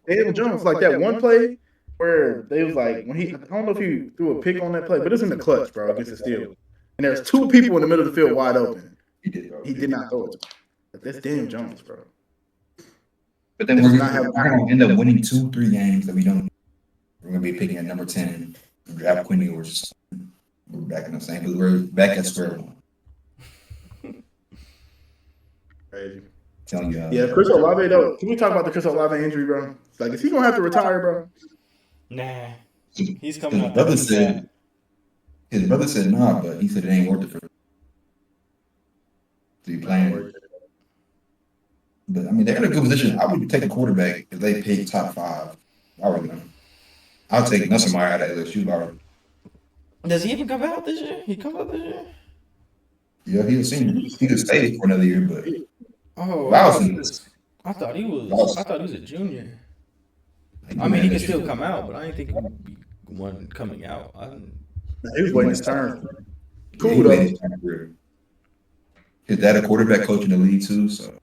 Daniel Jones, like that one play where they was like when I don't know if he threw a pick on that play, but it's in the clutch, bro, against the Steelers. And there's 2 people in the middle of the field wide open. He did not throw it. That's Daniel Jones, bro. But then we're gonna end up winning 2-3 games that we don't. We're gonna be picking at number 10 and draft Quinn Ewers. We're back in the same. We're back at square one. Crazy. Telling you. Yeah, Chris Olave though. Can we talk about the Chris Olave injury, bro? Like, is he gonna have to retire, bro? Nah, he's coming out. His brother said nah, but he said it ain't worth it for him to be playing. But I mean, they're in a good position. I would take a quarterback if they pick top 5. I'll take Nussmeier out of LSU already. Does he even come out this year? He come out this year? Yeah, he was senior. He could stay for another year, but I thought he was a junior. I mean, he could still come out, but I didn't think he would be one coming out. He was waiting his turn. Cool though. His dad a quarterback coach in the league too, so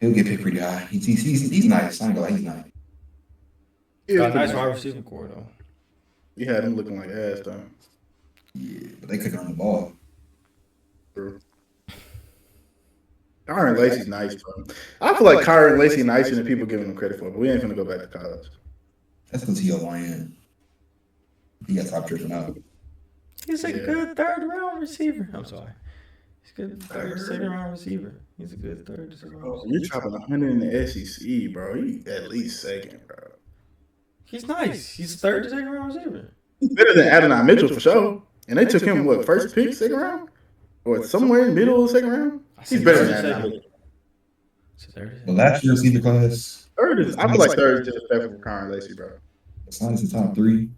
he'll get picked pretty high. He's nice. I ain't gonna lie, he's nice. Got a nice wide receiver core though. You had him looking like ass though. Yeah, but they couldn't run the ball. True. Kyron Lacy's nice, bro. I feel like Kyron Lacy nicer than people giving him credit for, but we ain't gonna go back to college. That's because he OYN. He got to stop tripping out. He's a good 3rd round receiver. I'm sorry. He's a good 2nd round receiver. He's a good 3rd, 2nd round receiver. You're chopping 100 in the SEC, bro. He at least 2nd, bro. He's nice. He's 3rd to 2nd round receiver. He's better than Adonai Mitchell for sure. and they took him first pick, second round, or somewhere in the middle of the second round. He's better than that. The last year's receiver class. Third is, I feel like third is disrespectful for Kyron Lacy, bro. As long as the top three,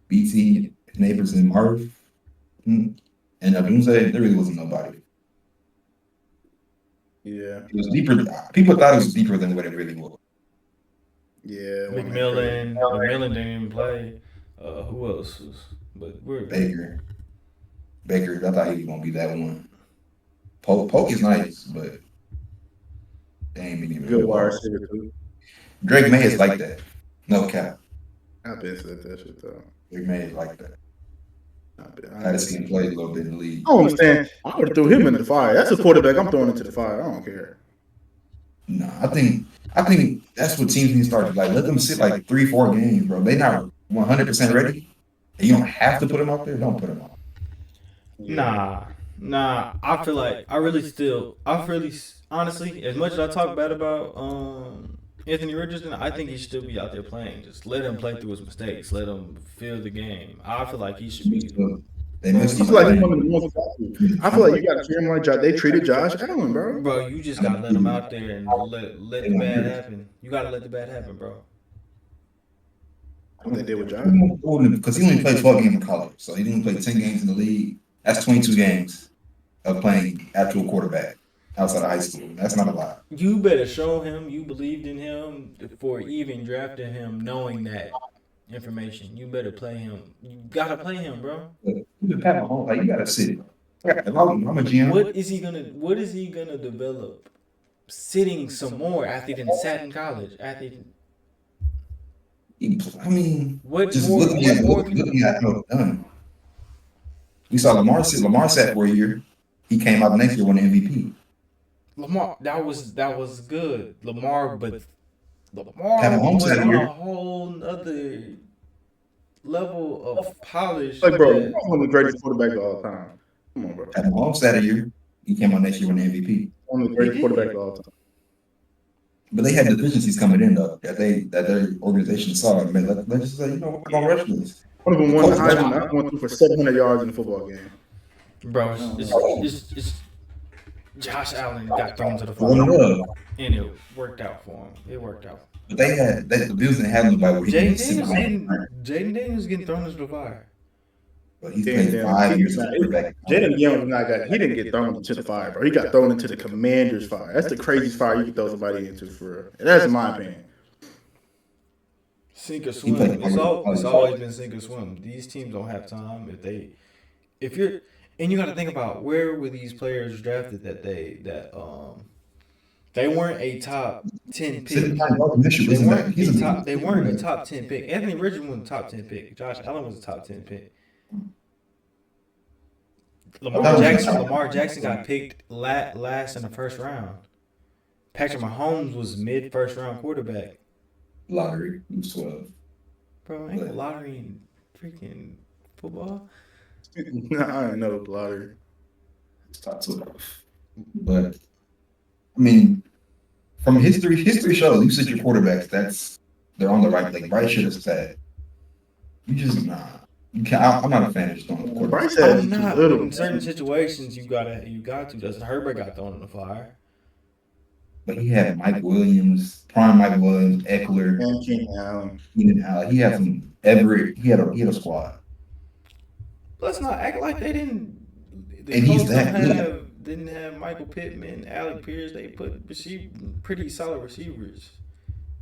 BT, Neighbors, and Marv, and Dunze, there really wasn't nobody. Yeah, it was deeper. People thought it was deeper than what it really was. Yeah, McMillan didn't even play. Who else? But we're Baker. I thought he was gonna be that one. Polk is nice, but they ain't been even good wide receiver too. Drake May is like that. No cap. I've been said that shit though. Drake May is like that. I had to see him play a little bit in the league. I don't understand. I would have threw him in the fire. That's a quarterback I'm throwing into the fire. I don't care. No, I think that's what teams need to start. Like, let them sit like 3-4 games, bro. They not 100% ready. And you don't have to put them out there. Don't put them out. Nah. I feel like honestly, as much as I talk bad about Anthony Richardson, I think he should still be out there playing. Just let him play through his mistakes. Let him feel the game. I feel like he should be. I feel like you got to treat him like they treated Josh Allen, bro. Bro, you just gotta let him out there and let the bad happen. You gotta let the bad happen, bro. What they did with Josh? Because he only played 12 games in college, so he didn't play 10 games in the league. That's 22 games of playing actual quarterback outside of high school. That's not a lot. You better show him you believed in him for even drafting him, knowing that information. You better play him. You gotta play him, bro. You gotta sit. I'm a GM. What is he gonna develop? Sitting some more after he done sat in college. Looking at no done. We saw Lamar sat for a year. He came out the next year won the MVP. Lamar, that was good. Lamar was on a whole other level of polish. Like, bro, he's one of the greatest quarterbacks of all time. Come on, bro. Mahomes sat a year. He came out next year won the MVP. One of the greatest quarterbacks of all time. But they had deficiencies coming in though that their organization saw. And let's just say, we're gonna rush this. One of them won the Heisman. I went through for 700 yards in a football game. Bro, it's Josh Allen got thrown to the floor, and it worked out for him. It worked out. But the Bills didn't have nobody where he Jaden Daniels getting thrown into the fire. But he's played 5 years as a quarterback. Jaden Daniels he didn't get thrown into the fire, bro. He got thrown into the Commanders' fire. That's the craziest fire you can throw somebody into, for real. And that's in my opinion. Sink or swim. It's always been sink or swim. These teams don't have time and you got to think about where were these players drafted they weren't a top 10 pick. They weren't a top 10 pick. Anthony Richardson was a top 10 pick. Josh Allen was a top 10 pick. Lamar Jackson got picked last in the first round. Patrick Mahomes was mid first round quarterback. Lottery, he was 12. Bro, ain't the lottery in freaking football? Nah, I know the lottery. It's top 12. But I mean, from history shows you sit your quarterbacks. They're on the right. Like Bryce should have said, "You just You can't. I'm not a fan of just throwing the quarterback. I'm not. But in certain situations, you got to. Justin Herbert got thrown in the fire. But he had Mike Williams, prime Mike Williams, Eckler, and Keenan Allen. He had some Everett. He had a squad. Let's not act like they didn't. And he's that good. Didn't have Michael Pittman, Alec Pierce. They put pretty solid receivers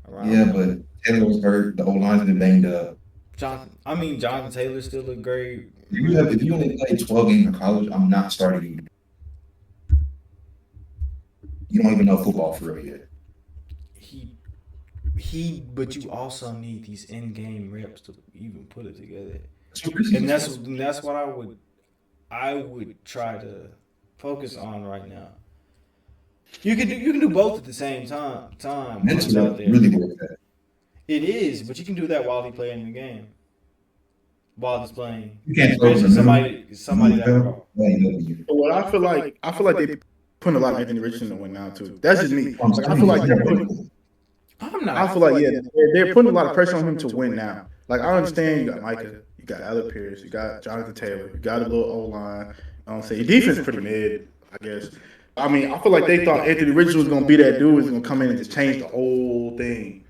around. Yeah, but Taylor was hurt. The whole line's been banged up. Jonathan Taylor still look great. If you only played 12 games in college, I'm not starting you. You don't even know football for real yet. But you also need these in-game reps to even put it together. And that's what I would try to focus on right now. You can do both at the same time. That's really worth that. It is, but you can do that while he's playing the game. While he's playing, you can't throw somebody that wrong. Well, I feel like they putting a lot of Anthony Richardson to win now too. That's just me. I feel like they're putting. I feel like they're putting a lot of pressure on him to win now. Like I understand you got Micah, you got Alec Pierce, you got Jonathan Taylor, you got a little O-line. I'm saying defense is pretty mid, I guess. I mean, I feel like they thought Anthony Richardson was gonna be that dude who's gonna come in and just change the whole thing.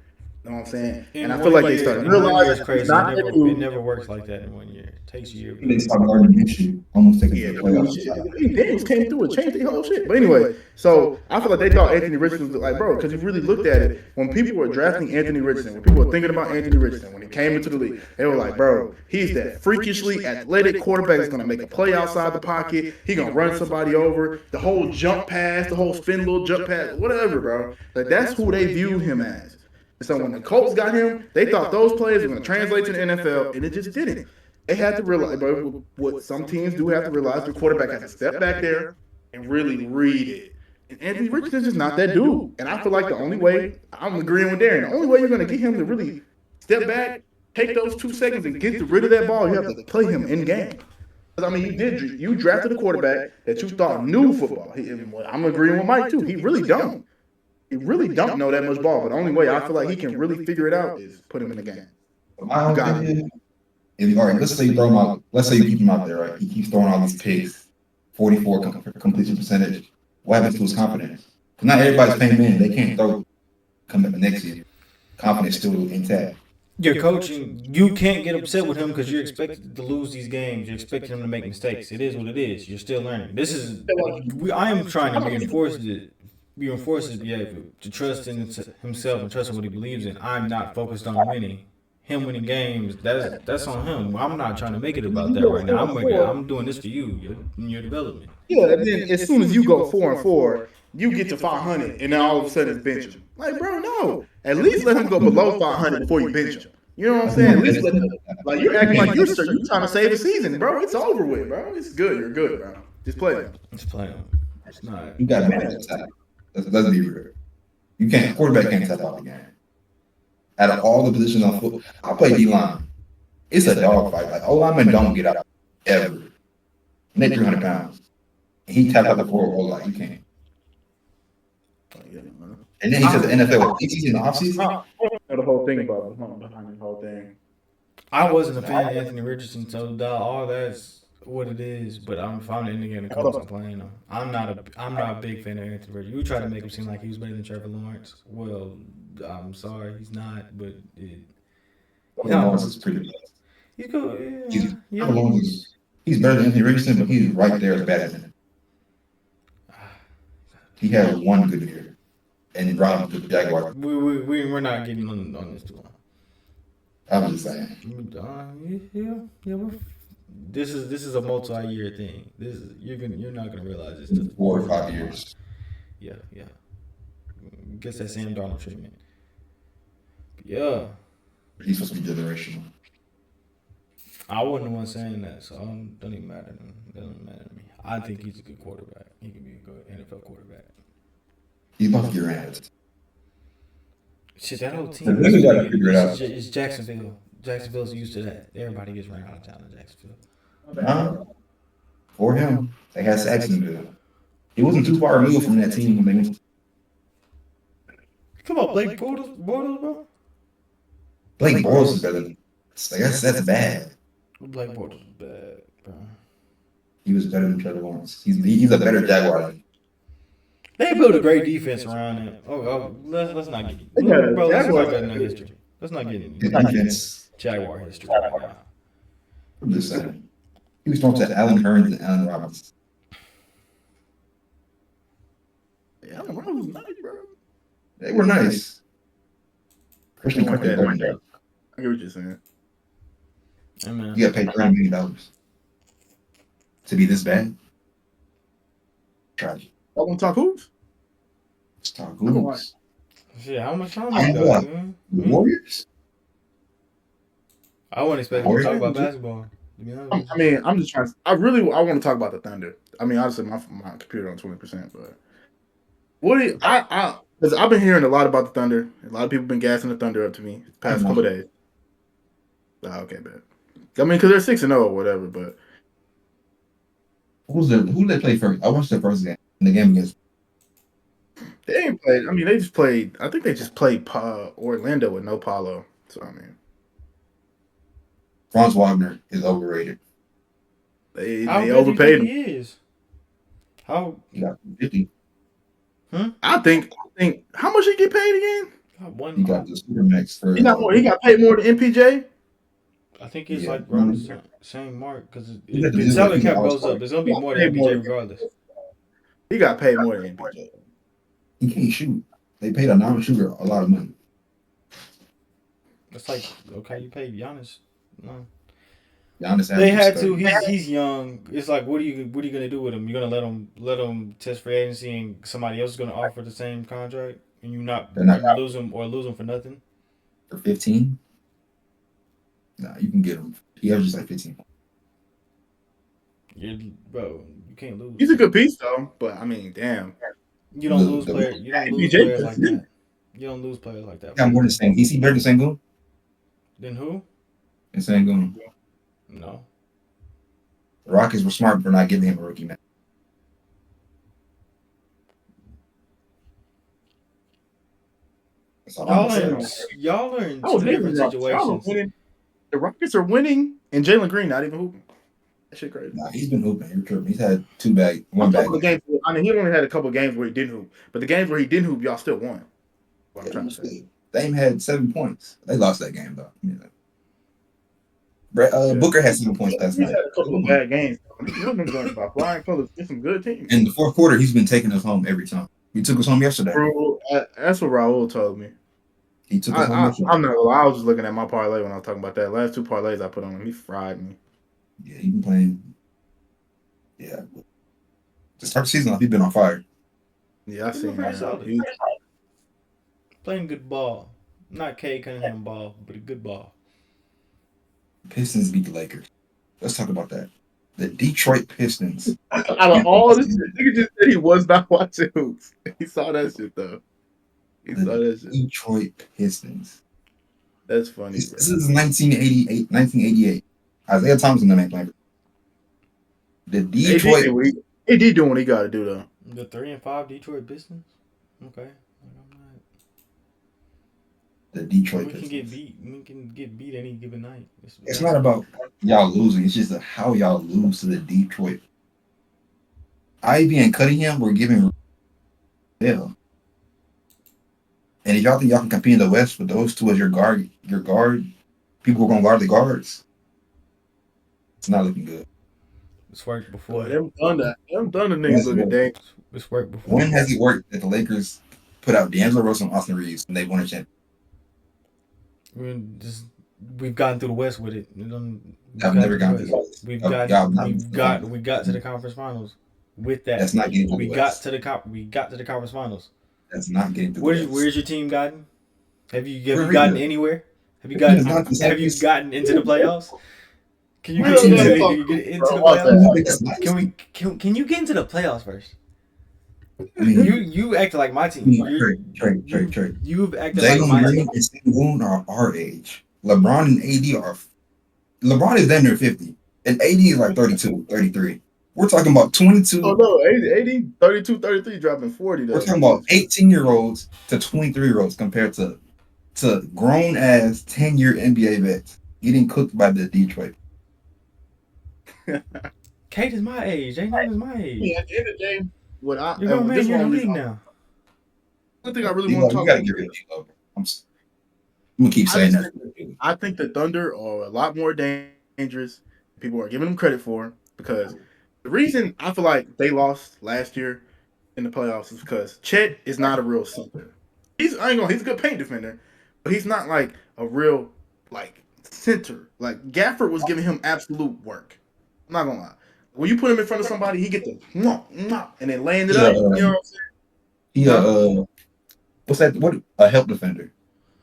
You know what I'm saying? And I feel like they started realizing it's crazy. It never works like that in 1 year. It takes a year. They start learning this shit. Almost taking Yeah, Daniels came through and changed the whole shit. But anyway, so I feel like they thought Anthony Richardson was like, bro, because you really looked at it, when people were drafting Anthony Richardson, when people were thinking about Anthony Richardson, when he came into the league, they were like, bro, he's that freakishly athletic quarterback that's going to make a play outside the pocket. He's going to run somebody over. The whole jump pass, the whole spin little jump pass, whatever, bro. Like, that's who they viewed him as. And so when the Colts got him, they thought those plays were going to translate to the NFL, and it just didn't. They had to realize, bro, what some teams do have to realize, the quarterback has to step back there and really read it. And Anthony Richardson's just not that dude. And I feel like the only way, I'm agreeing with Darren, the only way you're going to get him to really step back, take those 2 seconds and get rid of that ball, you have to play him in game. Because, I mean, you drafted a quarterback that you thought knew football. I'm agreeing with Mike, too. He really don't. He really don't know that much ball. But the only way I feel like he can really figure it out is put him in the game. My own thing is, all right, let's say you throw him out. Let's say you keep him out there, right? He keeps throwing all these picks, 44 completion percentage. What happens to his confidence? Because not everybody's paying in. They can't throw coming up next year. Confidence still intact. You're coaching. You can't get upset with him because you're expected to lose these games. You're expecting him to make mistakes. It is what it is. You're still learning. This is. I am trying to reinforce it. To trust in himself and trust in what he believes in. I'm not focused on winning. Him winning games, that's on him. I'm not trying to make it about that right now. I'm doing this for you, your development. Yeah, and then as soon as you go 4-4, you get to 500, and then all of a sudden it's bench him. Like, bro, no. At least let him go below 500 before you bench him. You know what I'm saying? At least let him, like, you're acting like you're trying to save the season, bro. It's over with, bro. It's good. You're good, bro. Just play him. Just play him. It's not. You got to manage the time. Let's be real. You can't. Quarterback can't tap out the game. Out of all the positions on football, I play D-line. It's a dogfight. Like, O-linemen don't get out ever. And they're 300 pounds. And he tapped out the forward O-line. You can't. And then he said the NFL was easy in the offseason. The whole thing about behind the whole thing. I wasn't a fan of Anthony Richardson, so all that's what it is. But if I'm in the coach, I'm playing him. I'm not a big fan of Anthony Richardson. You try to make him seem like he was better than Trevor Lawrence. Well, I'm sorry, he's not. But Lawrence is pretty bad. He's good. He's better than Anthony Richardson, but he's right there as bad as him. He had one good year, and robbed the Jaguars. We're not getting on this too long. I'm just saying. This is a multi-year thing. You're not gonna realize this. 4 or 5 years. Yeah. Gets that Sam Darnold treatment. Yeah. He's supposed to be generational. I wasn't the one saying that, so it don't even matter. It doesn't matter to me. I think he's a good quarterback. He can be a good NFL quarterback. He's about to get ran. Shit, that whole team is Jacksonville. Jacksonville's used to that. Everybody gets ran out of town in Jacksonville. For him, they had Saxonville. He wasn't too far removed from that team when they. Come on, Blake Bortles, bro. Blake Bortles is better. That's bad. Blake Bortles is bad, bro. He was better than Trevor Lawrence. He's a better Jaguar. They built a great defense around it. Let's not get bro. Let's not get into history. Let's not get into defense. Jaguar history right now. I'm just saying. He was talking to Allen Hurns and Allen Robinson. Yeah, Allen Robinson was nice, bro. They were nice. Christian I Kirk. get what you're saying. Hey, man. You got paid $30 million to be this bad. Tragic. I want to talk hoops. Let's talk hoops. Shit, how much time we got, man? The Warriors? I wasn't expecting to talk about basketball. To be honest. I mean, I'm just trying. I want to talk about the Thunder. I mean, obviously my computer on 20%, but what do you, because I've been hearing a lot about the Thunder. A lot of people been gassing the Thunder up to me the past couple of days. Okay, bad. I mean, because they're 6-0 or whatever, but who did they play first? I watched the first game. The game against. They ain't played. I mean, they just played. I think they just played Orlando with no Paulo. So I mean, Franz Wagner is overrated. They How good do you overpaid think him. he is? How? He got 50. I think how much he get paid again? He got the Supermax for. He got paid more than MPJ. I think it's Yeah. like around the same mark because He got the the deal salary with the cap goes All-Star. up. It's gonna be more than MPJ regardless. He got paid more than MPJ. He can't shoot. They paid a non-shooter a lot of money. It's like okay, you paid Giannis. No. Giannis They had averages to. 30. He's young. It's like what are you gonna do with him? You're gonna let him test free agency and somebody else is gonna offer the same contract and you They're not lose him for nothing. for 15. Nah, you can get him. He averages like 15. Bro, you can't lose. He's a good piece though, but I mean, damn. You don't lose players. You don't lose players like that. You don't lose players like that. He got more than Sengun. Is he better than Sengun? Then who? And Sengun. No. The Rockets were smart for not giving him a rookie man. That's all I'm saying. Y'all are in Oh, two different situations. The Rockets are winning, and Jalen Green not even hooping. That shit crazy. Nah, he's been hooping. You're tripping. He's had one A bag. couple of games. I mean, he only had a couple of games where he didn't hoop, but the games where he didn't hoop, y'all still won. What I'm trying to say. Dame had 7 points. They lost that game though. Booker had 7 points last He's night. had a couple of bad games. You're going about Brian Colors. Get some good teams. In the fourth quarter, he's been taking us home every time. He took us home yesterday. Bro, that's what Raul told me. He took us home yesterday. I'm not gonna lie. I was just looking at my parlay when I was talking about that. Last 2 parlays I put on him, he fried me. Yeah, he been playing. Yeah. To start the season off, he's been on fire. Yeah, I seen that. Solid. Playing good ball. Not Cade Cunningham ball, but a good ball. Pistons beat the Lakers. Let's talk about that. The Detroit Pistons. Out of all this, nigga just said he was not watching hoops. He saw that shit though. He saw that shit. Detroit Pistons. That's funny. This is 1988. Isaiah Thomas ain't playing. The Detroit. AD doing what he got to do though. The 3-5 Detroit Pistons. Okay. The Detroit We Pistons. can get beat. We can get beat any given night. It's not about y'all losing. It's just how y'all lose to the Detroit. Ivy and Cunningham were giving hell. And if y'all think y'all can compete in the West with those two as your guard, people who are gonna guard the guards, it's not looking good. It's worked before. Boy, them Thunder niggas looking dang. It's worked before. When has it worked that the Lakers put out D'Angelo Russell and Austin Reeves and they won a championship? We've gotten through the West with it. I've never gotten through the West. We got to the conference finals with that. That's not getting through the West. We got to the conference finals. That's not getting through the West. Where's your team gotten? Have you gotten anywhere? Have you gotten into the playoffs? Can you get into the playoffs? Can you get into the playoffs first? I mean, you acted like my team. Trey. You've acted like my Green team. and Sengun are our age. LeBron and AD are. LeBron is then near 50, and AD is like 32, 33. We're talking about 22. Oh no, AD 32, 33 dropping 40 though. We're talking about 18-year-olds to 23-year-olds compared to grown ass 10-year NBA vets getting cooked by the Detroit. Kate is my age. Jaylen is my age. Yeah, at the end of the day, You're going man. You're in the league now. One thing I really want to talk about. I'm gonna keep saying that. I think the Thunder are a lot more dangerous than people are giving them credit for, because the reason I feel like they lost last year in the playoffs is because Chet is not a real center. He's a good paint defender, but he's not like a real like center. Like Gafford was giving him absolute work. I'm not gonna lie. When you put him in front of somebody, he get the and then laying it up. You know what I'm saying? What's that? What a help defender.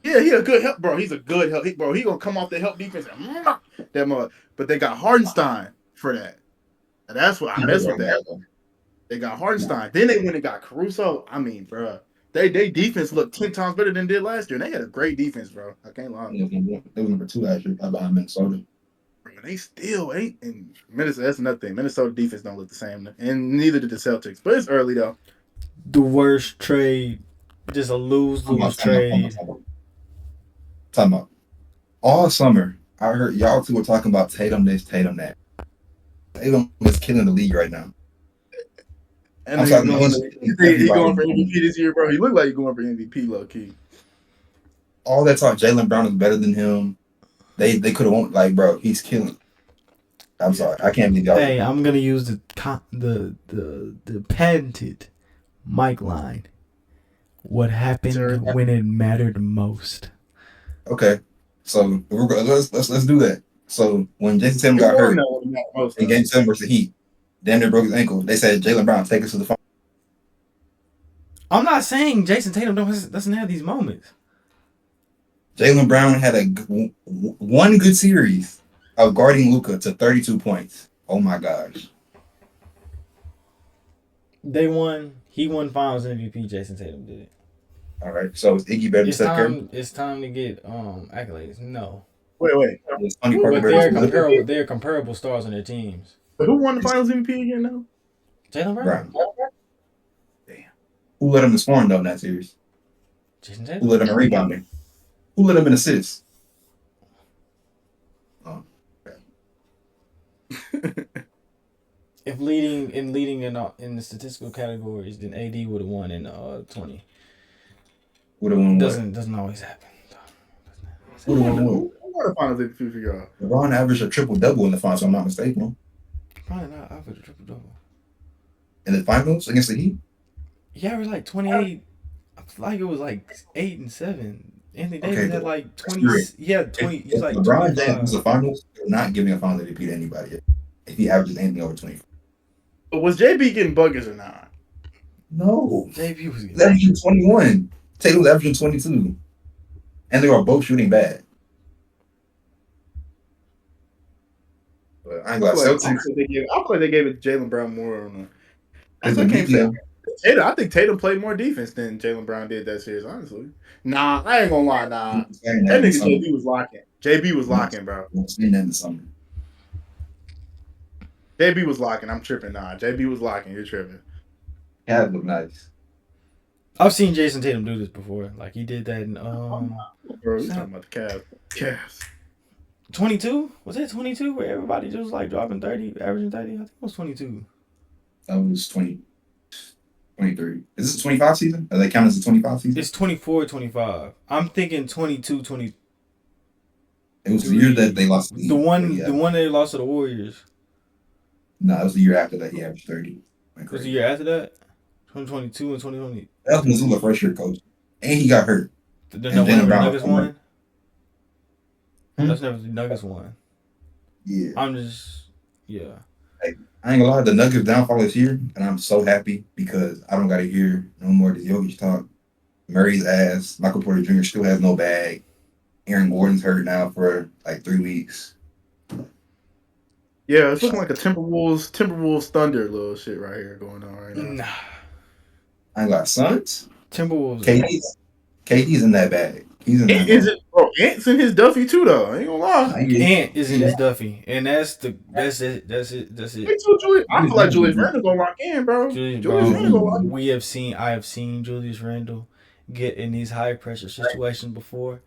Yeah, he a good help, bro. He's a good help, bro. He gonna come off the help defense and that mother. But they got Hardenstein for that. And that's what I mess with that. They got Hardenstein. Then they went and got Caruso. I mean, bro, they defense looked 10 times better than it did last year. And they had a great defense, bro. I can't lie. They was number 2 last year behind Minnesota. Bro, they still ain't in Minnesota. That's another thing. Minnesota defense don't look the same, and neither did the Celtics. But it's early though. The worst trade, just a lose trade. Time out. All summer, I heard y'all two were talking about Tatum this, Tatum that. Tatum is killing the league right now. And I'm he's sorry, going for MVP this year, bro. He looked like he's going for MVP, low key. All that talk, Jaylen Brown is better than him. They could have won. Like, bro, he's killing. I'm sorry, I can't believe y'all. Hey, I'm gonna use the patented mic line. What happened when it mattered most? Okay, so let's do that. So when Jason Tatum got hurt in Game 7 versus the Heat, damn near broke his ankle. They said Jaylen Brown take us to the final. I'm not saying Jason Tatum doesn't have these moments. Jaylen Brown had one good series of guarding Luka to 32 points. Oh my gosh. They won. He won Finals MVP. Jason Tatum did it. All right. So is Iggy better than Steph Curry? It's time to get accolades. No. Wait. But they're comparable stars on their teams. But who won the Finals MVP again now? Jaylen Brown. Damn. Who led him in scoring though in that series? Jason Tatum. Who led him in rebounding? Who led him in assists? Oh. Okay. If leading in the statistical categories, then AD would have won in 20. Would have won. Doesn't always happen. Who won the Finals MVP for y'all? LeBron averaged a triple double in the finals, if I'm not mistaken. Probably not average a triple double. In the finals against the Heat? He averaged like 28. I feel like it was like 8 and 7. Anthony Davis had like 20. Yeah, 20. He's like LeBron James was the finals. They're not giving a finals MVP to anybody yet. If he averages anything over 20. But was JB getting buckets or not? No. JB was averaging 21. Tatum was averaging 22. And they were both shooting bad. But I ain't gonna say. I feel like they gave it to Jaylen Brown more on the. I think Tatum played more defense than Jaylen Brown did that series, honestly. Nah, I ain't gonna lie, nah. That nigga JB was locking. JB was locking, bro. I'm seeing that in the summer. JB was locking. I'm tripping. Nah, JB was locking. You're tripping. Cavs look nice. I've seen Jason Tatum do this before. Like he did that in bro, you talking about the Cavs. 22? Was that 22 where everybody just was like dropping 30, averaging 30? I think it was 22. That was 23. Is this a 25 season? Are they count as a 25 season? It's 24-25. I'm thinking 22-20. It was the year that they lost the one they lost to the Warriors. No, it was the year after that he averaged 30. It was the year after that? 2022 and 2020. That was Mazzulla first year coach. And he got hurt. The Nuggets won? That's never the Nuggets won. Yeah. Yeah. Hey, I ain't gonna lie, the Nuggets downfall is here, and I'm so happy because I don't gotta hear no more of this Jokic talk. Murray's ass. Michael Porter Jr. still has no bag. Aaron Gordon's hurt now for like 3 weeks. Yeah, it's looking like a Timberwolves Thunder little shit right here going on right now. Nah. I ain't got Suns. Timberwolves. KD's in that bag. He's in that bag. Bro, Ant's in his Duffy too though. I ain't gonna lie. Ant is in his Duffy. And that's it. I feel like Julius Randle gonna lock in, bro. I have seen Julius Randle get in these high pressure situations before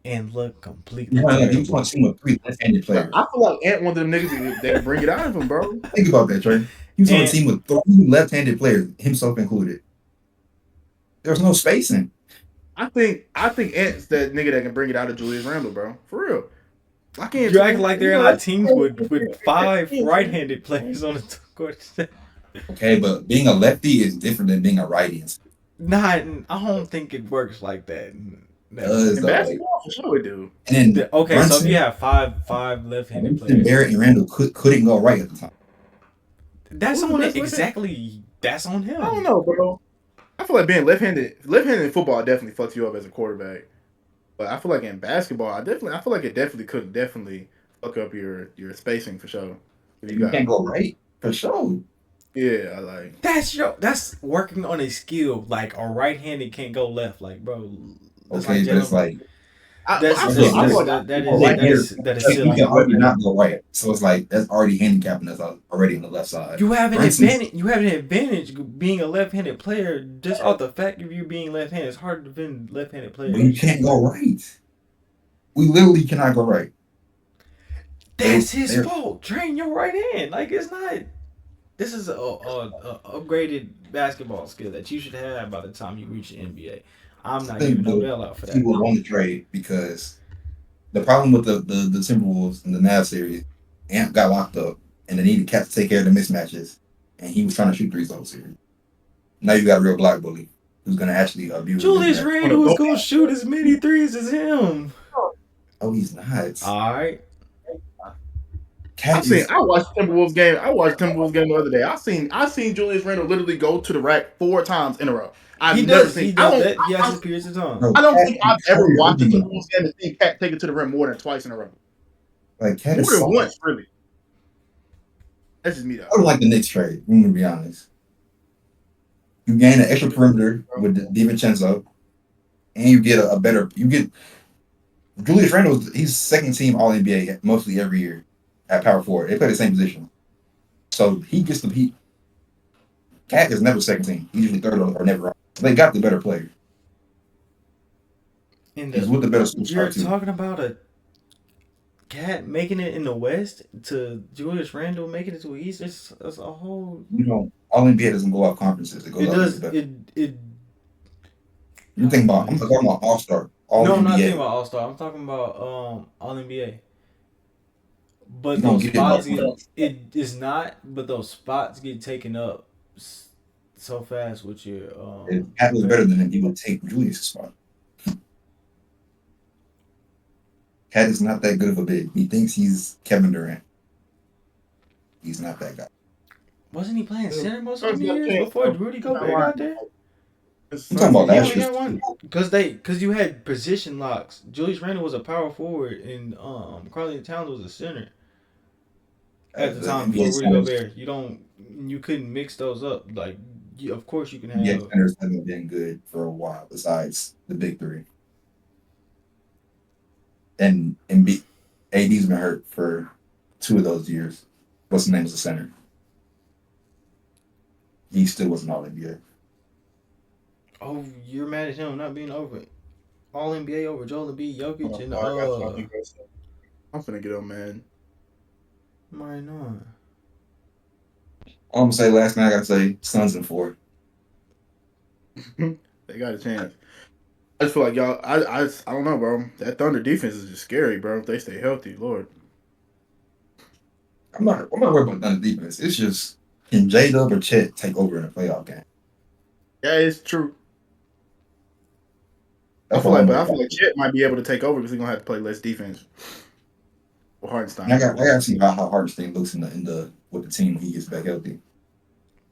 and look completely you want to see him with 3 left-handed players. I feel like Ant one of them niggas that can bring it out of him, bro. Think about that, Trey. He was on a team with 3 left-handed players, himself included. There's no spacing. I think Ant's that nigga that can bring it out of Julius Randle, bro. For real. You're acting like they're on teams with 5 right-handed players on the court. Okay, but being a lefty is different than being a righty. Nah, I don't think it works like that. In basketball, for sure it do. And then Brunson, so if you have five left-handed players, Barrett and Randall couldn't go right at the time. That's on it. Exactly. That's on him. I don't know, bro. I feel like being left-handed in football definitely fucks you up as a quarterback. But I feel like in basketball, I feel like it could fuck up your spacing for sure. You can't go right for sure. Yeah, like that's working on a skill. Like a right-handed can't go left. Like, bro. Okay, but it's like that is silly. You can already not go right, so it's like that's already handicapping us already on the left side. You have an advantage. You have an advantage being a left-handed player just off the fact of you being left-handed. It's hard to defend left-handed players. But you can't go right. We literally cannot go right. That's his fault. Train your right hand. Like it's not. This is a upgraded basketball skill that you should have by the time you reach the NBA. I'm not I think giving no bailout for he that. would want to trade because the problem with the Timberwolves in the Nav series, Ant got locked up and they needed Cat to take care of the mismatches, and he was trying to shoot threes all series. Now you got a real block bully who's gonna actually abuse. Julius Randle is gonna shoot as many threes as him. Oh, he's not. All right. I watched Timberwolves game. I watched Timberwolves game the other day. I seen Julius Randle literally go to the rack 4 times in a row. He does that. He has his periods of time. I don't think I've ever watched a Timberwolves game and seen Cat take it to the rim more than twice in a row. Like Cat more than once, really. That's just me though. I don't like the Knicks trade. I'm gonna be honest. You gain an extra perimeter with DiVincenzo, and you get a better. You get Julius Randle. He's second team All NBA mostly every year at power forward. They play the same position, so he gets the heat. Cat is never second team. He's usually third or never. They got the better player. He's with the better superstar. You're talking about a Cat making it in the West to Julius Randle making it to the East. It's a whole. All NBA doesn't go out conferences. It goes out. You're thinking about? I'm talking about All Star. No, I'm not thinking about All Star. I'm talking about All NBA. But those spots, it is not. But those spots get taken up so fast with your. If Cat was better than him, he would take Julius' spot. Cat is not that good of a big. He thinks he's Kevin Durant. He's not that guy. Wasn't he playing center most of the years before Rudy Gobert got there? I'm talking about that shit. Because you had position locks. Julius Randle was a power forward, and Karl-Anthony Towns was a center at the time before Rudy Gobert. You couldn't mix those up. Like, of course you can have. Yeah, centers haven't been good for a while. Besides the big three, and AD's been hurt for 2 of those years. What's the name of the center? He still wasn't All NBA. Oh, you're mad at him not being over All NBA over Joel Embiid, Jokic, and I'm finna get on, man. Why not? All I'm gonna say last night, I gotta say Suns in 4. They got a chance. I just feel like y'all. I don't know, bro. That Thunder defense is just scary, bro. If they stay healthy, Lord. I'm not worried about Thunder defense. It's just, can J-Dub or Chet take over in a playoff game? Yeah, it's true. I feel like Chet might be able to take over because he's gonna have to play less defense. Well, Hartenstein. I gotta see how Hartenstein looks in the with the team when he gets back healthy.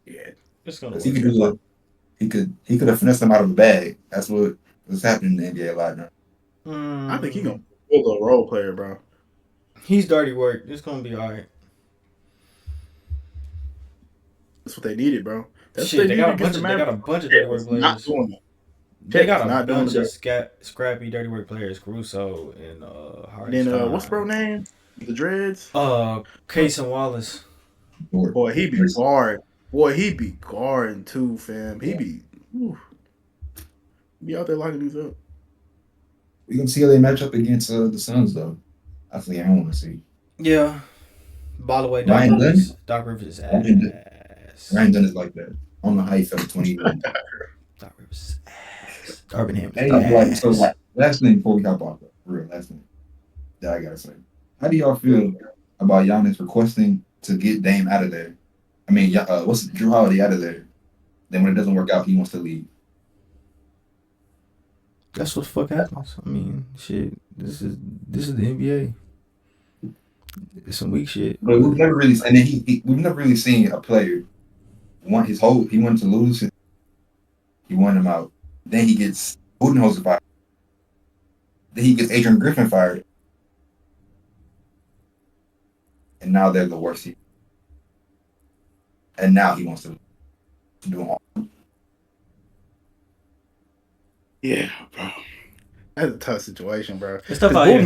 Yeah, it's gonna. He could have finessed them out of a bag. That's what's happening in the NBA a lot now. I think he's gonna be a role player, bro. He's dirty work. It's gonna be all right. That's what they needed, bro. They got a bunch of dirty work players. Not doing that. They got a bunch of scrappy dirty work players. Caruso and Hartenstein. Then what's bro name? The Dreads. Cason Wallace. Boy, he be guard. Boy, he be guarding too, fam. He be out there locking these up. We gonna see how they match up against the Suns though. I think I want to see. Yeah. By the way, Doc Rivers' ass. Ryan Dunn is like that. I don't know how he felt 21. Doc Rivers' ass. Darvin Ham. Hey, so last thing before we hop off, real last thing that I gotta say. How do y'all feel about Giannis requesting to get Dame out of there? I mean, what's Drew Holiday out of there? Then when it doesn't work out, he wants to leave. That's what the fuck happens. I mean, shit. This is the NBA. It's some weak shit. But we've never really, and then we've never really seen a player want he wanted to lose. He wanted him out. Then he gets Budenholzer fired. Then he gets Adrian Griffin fired. And now they're the worst team. And now he wants to do them all. Yeah, bro. That's a tough situation, bro. It's tough out here.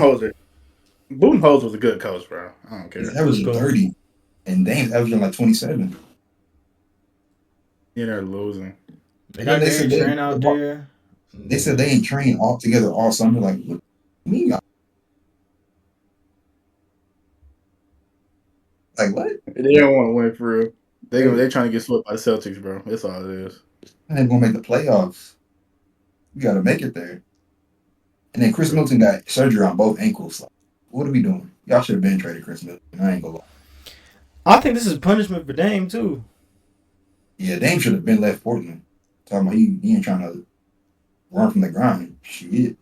Budenholzer was a good coach, bro. I don't care. He's averaging 30, and Dame's averaging like 27. Yeah, they're losing. They got Derek Trent out there. They said they ain't trained all together all summer. Like, what do you mean? Like what? They don't want to win for real. They trying to get swept by the Celtics, bro. That's all it is. I ain't gonna make the playoffs. We gotta make it there. And then Chris Middleton got surgery on both ankles. Like, what are we doing? Y'all should have been traded Chris Middleton. I ain't gonna lie. I think this is punishment for Dame too. Yeah, Dame should have been left Portland. Talking about he ain't trying to run from the grind. Shit.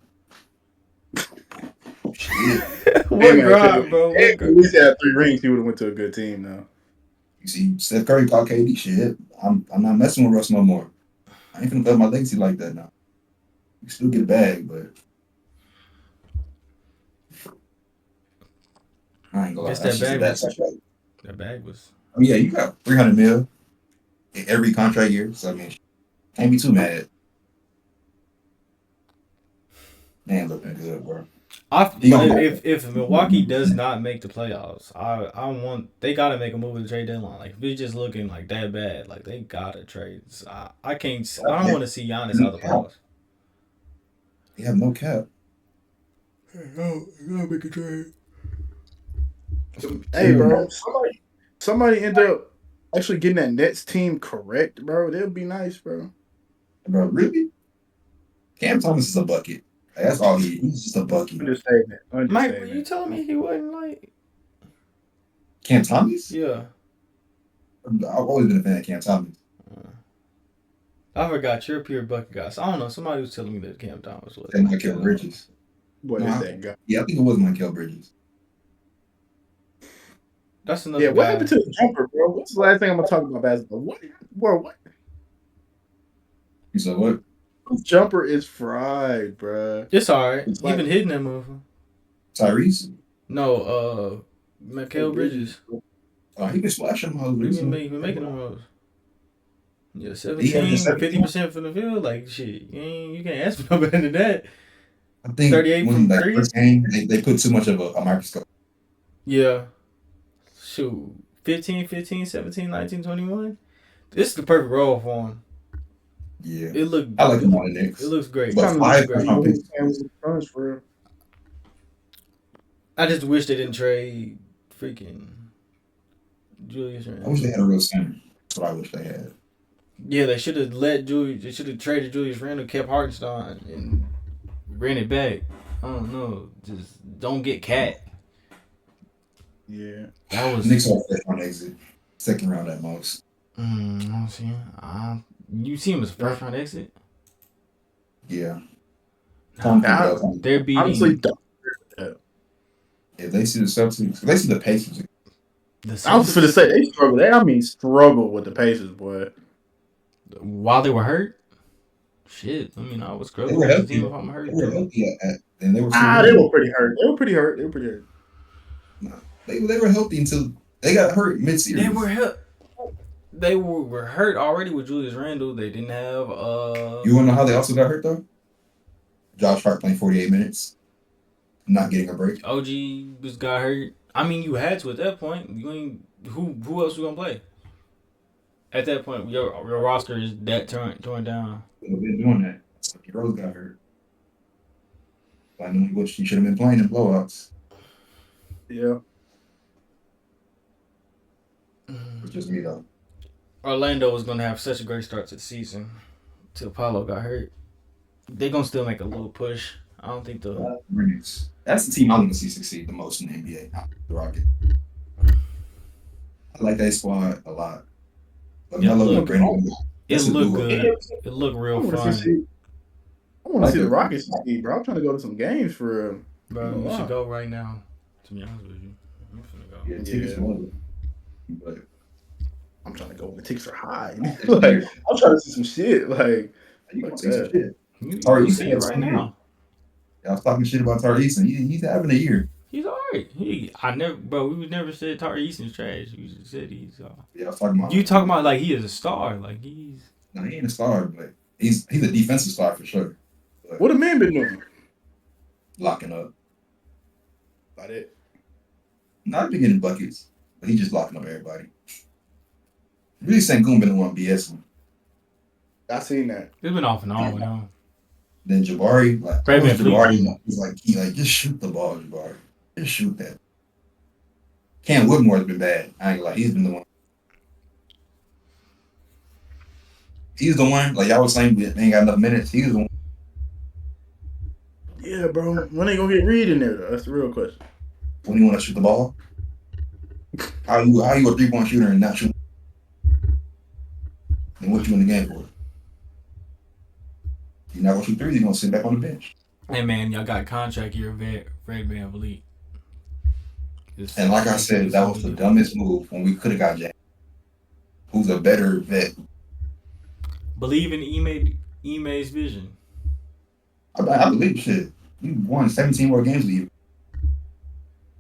What grind, bro? What At grind? least had 3 rings. He would have went to a good team now. You see, Steph Curry called KD shit. I'm not messing with Russ no more. I ain't finna play my legacy like that now. You still get a bag, but I ain't gonna lie. Guess that bag was- Situation. That bag was. I mean, yeah, you got $300 million in every contract year, so I mean, can't be too mad. They ain't looking good, bro. If Milwaukee does not make the playoffs, I want they gotta make a move with the trade deadline. Like if it's just looking like that bad, like they gotta trade. So I don't want to see Giannis out of the playoffs. They have no cap. No, you gotta make a trade. Hey, bro, somebody end up actually getting that Nets team correct, bro. That would be nice, bro. Bro, really? Cam Thomas is a bucket. Like, that's all he's just a bucket. Understatement. Mike, were you telling me he wasn't like? Cam Thomas? Yeah. I've always been a fan of Cam Thomas. I forgot you're a pure bucket guy. So I don't know. Somebody was telling me that Cam Thomas was. And Michael Bridges. What No, is that guy? Yeah, I think it was Michael Bridges. That's another Yeah, what guy. happened to the jumper, bro? What's the last thing I'm gonna talk about basketball? What? You said what? This jumper is fried, bro. It's alright. It's He like- been hitting that motherfucker. Tyrese? No, Mikal Bridges. Oh, he been splashing them hoes He been recently. making them rolls. Yeah, He had the 17, 50% from the field. Like shit, you can't ask for no better than that. I think 38 when from that three? first game, they put too much of a microscope. Yeah. Shoot. 15, 17, 19, 21. This is the perfect role for him. Yeah. It look. I like him on the Knicks. It looks great. But It five looks great. first-round For I just wish they didn't trade freaking Julius I Randle. wish they had a real center. That's what I wish they had. Yeah, they should have let Julius. They should have traded Julius Randle, kept Hartenstein, and ran it back. I don't know. Just don't get Cat. Yeah. That was. Knicks are first round exit. Second round at most. I don't see. You see him as a first round exit. Yeah. Nah, They're beating. Honestly, If they see the Celtics, if they see the Pacers, I was gonna say they struggle. Struggle with the Pacers, boy. While they were hurt. Shit, I mean, I was they struggling were with the healthy. team if I'm hurt. They were healthy and they were. They were pretty hurt. They were healthy until they got hurt mid-series. They were hurt. They were hurt already with Julius Randle. They didn't have You want to know how they also got hurt though? Josh Hart playing 48 minutes, not getting a break. OG just got hurt. I mean, you had to at that point. You ain't who else was gonna play? At that point, your roster is that torn down. They've been doing that. So Rose got hurt. I knew what she should have been playing in blowouts. Yeah. It's just me though. Orlando was gonna have such a great start to the season till Paolo got hurt. They're gonna still make a little push. I don't think the Rockets. That's the team I want to see succeed the most in the NBA. The Rockets. I like that squad a lot. But Yeah, Melo look, and Brandon. it that's a looked duo. good. It looked real fun, I want to see the Rockets succeed, bro. I'm trying to go to some games for real. bro. You Wow. should go right now. To be honest with you, I'm finna go. Yeah, tickets Yeah. one. But I'm trying to go when the tickets are high. Like, I'm trying to see some shit. Like, you Like can see some that. shit. You Tyrese see it has right some now. I was talking shit about Tyrese, and he's having a year. He's alright. We would never said Tyrese is trash. We just said he's. Yeah, I was talking about. You talking about like he is a star, like he's. No, he ain't a star, but he's a defensive star for sure. But what the man been doing? locking up. About it. Not been getting buckets, but he's just locking up everybody. Really, Sengun been the one BSing. I seen that. It's been off and on with him. Then Jabari, like Brad Jabari, VanVleet. he's like just shoot the ball, Jabari. Just shoot that. Cam Whitmore has been bad. I ain't gonna lie. He's been the one. He's the one. Like y'all was saying, we ain't got enough minutes. He's the one. Yeah, bro. When they gonna get Reed in there though? That's the real question. When you want to shoot the ball, how you a 3-point shooter and not shoot? And what you in the game for? You're not gonna shoot threes. You're gonna sit back on the bench. Hey man, y'all got contract year Fred VanVleet. And like I said, that was the dumbest move when we could have got James, who's a better vet. Believe in Ime's vision. I believe shit. You won 17 more games with you.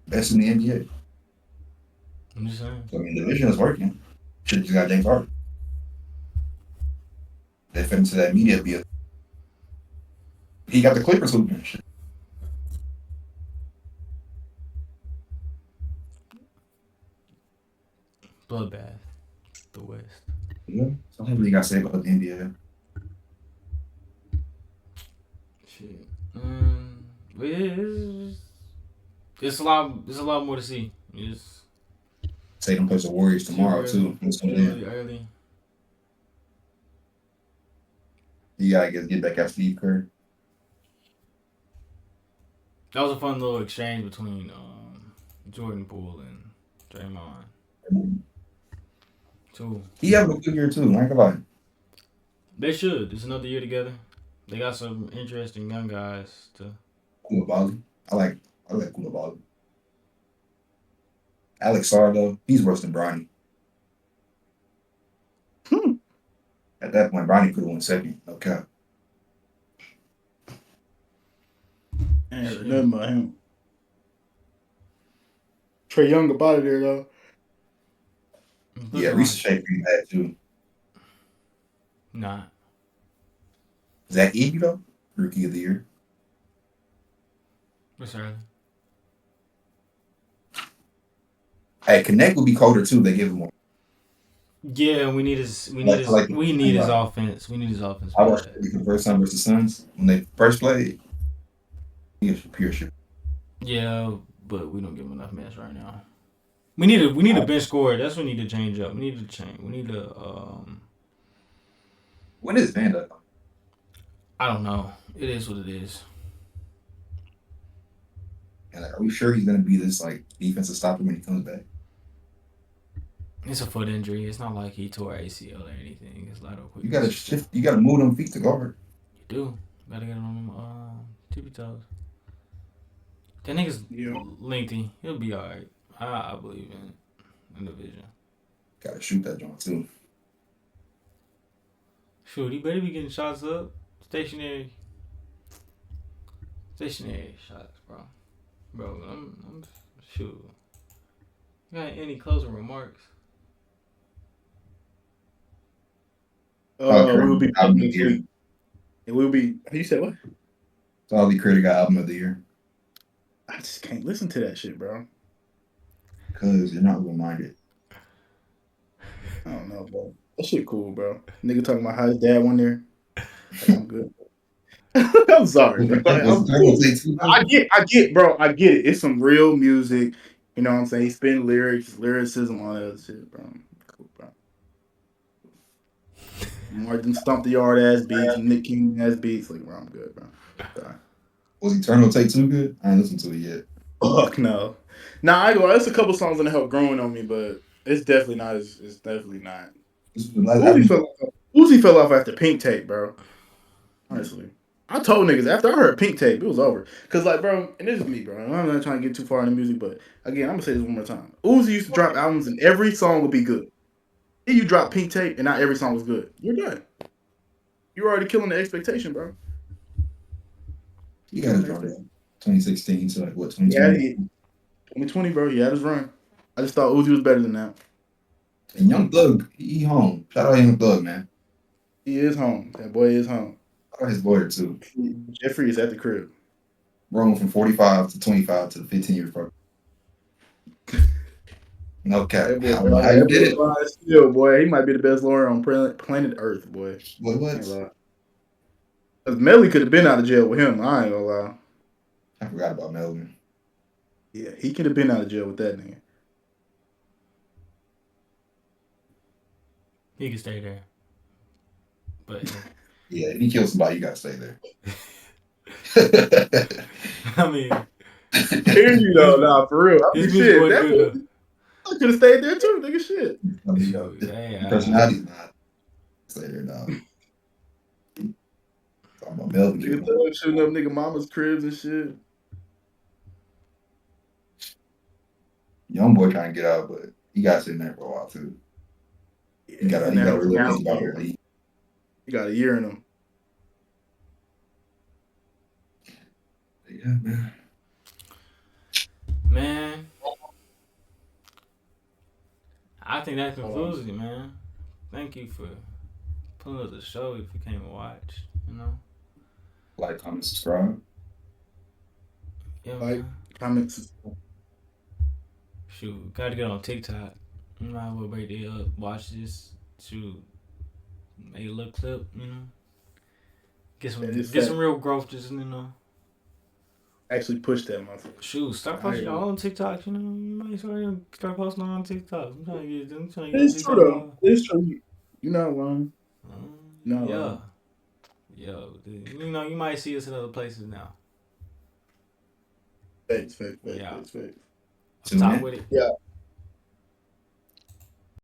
Best in the NBA. I'm just saying. So I mean, the vision is working. Should have just got James Harden. They fit into that media deal. He got the Clippers hooping. Shit. Bloodbath. The West. Yeah. So I really got to say about the NBA. Shit. But yeah, it's a lot more to see. It's Tatum plays the Warriors tomorrow too. Early. You gotta get back at Steve Kerr. That was a fun little exchange between Jordan Poole and Draymond. Too. He having a good year too. I ain't gonna lie. They should. It's another year together. They got some interesting young guys to. Koulibaly. I like Koulibaly. Alex Sarr though, he's worse than Bronny. At that point, Bronny could have won second. No cap. I ain't heard nothing about him. Trae Young about it there though. Yeah, Reese Shea pretty bad too. Nah. Zach Edey though, rookie of the year. What's early? Hey, Connect would be colder too. They give him more. Yeah, we need his offense. We need his offense. I watched the first time versus Suns when they first played. He was pure shit. Yeah, but we don't give him enough minutes right now. We need a bench scorer. That's what we need to change up. We need to change. We need to. When is Vanda? I don't know. It is what it is. And like, are we sure he's gonna be this like defensive stopper when he comes back? It's a foot injury. It's not like he tore ACL or anything. It's like you gotta shift. You gotta move them feet to guard. You do. Gotta get it on them tippy toes. That nigga's lengthy. He'll be alright. I believe in the vision. Gotta shoot that joint too. Shoot, he better be getting shots up. Stationary shots, bro. I'm shoot. You got any closing remarks? We'll be album of the year. It will be. You said what? Solid Critic got album of the year. I just can't listen to that shit, bro. Cause you're not reminded. I don't know, bro. That shit cool, bro. Nigga talking about how his dad went there. Like, I'm good. I'm sorry, bro. I get, bro. I get it. It's some real music. You know what I'm saying? He spin lyrics, lyricism, all that other shit, bro. Cool, bro. More than Stomp the Yard ass beats, Nick King ass beats. Like, bro, I'm good, bro. Sorry. Was Eternal Take Two good? I ain't listened to it yet. Fuck no. Nah, I go. There's a couple songs that help growing on me, but it's definitely not. It's definitely not. Uzi fell off after Pink Tape, bro. Honestly, I told niggas after I heard Pink Tape, it was over. Cause like, bro, and this is me, bro. I'm not trying to get too far into music, but again, I'm gonna say this one more time. Uzi used to drop albums and every song would be good. Then you drop Pink Tape and not every song was good. You're done. You're already killing the expectation, bro. You gotta drop it. 2016 to like what 2020? Yeah, 2020, bro. He had his run. I just thought Uzi was better than that. And Young Thug, he home. Shout out Young Thug, man. He is home. That boy is home. Shout out his lawyer too. Jeffrey is at the crib. Rolling from 45 to 25 to the 15-year pro. No cap. That boy, how you did it? Still, boy, he might be the best lawyer on planet Earth, boy. What? Because Melly could have been out of jail with him. I ain't gonna lie. I forgot about Melvin. Yeah, he could have been out of jail with that nigga. He can stay there. But Yeah, if he kills somebody, you gotta stay there. I mean, Hear you though, nah, for real. I his mean, music shit, wasn't that good movie, I could have stayed there too, nigga. Shit. I mean, Shoot, hey, personality's not stay there now. Talking about Melvin Nigga Gibson. thug shooting up nigga mama's cribs and shit. Young boy trying to get out, but he got sitting there for a while too. Yeah, He got he's in there really for think about year. it. He got a year in him. Yeah, man. man. I think that concludes it, man. Thank you for pulling up the show if you came and watched. You know, Like, comment, subscribe. yeah, Like, man. comments. Shoot, got to get on TikTok. You might as well break it up. Watch this. Shoot, make a little clip. You know, get some real growth. Just Actually push that motherfucker. Shoot, start posting y'all on TikTok. You know, you might start posting on TikTok. I'm trying to get It's true though. It's true. You're not wrong. Yeah. Yo, dude, you know, you might see us in other places now. Facts. Yeah. Facts. Talk with it. Yeah.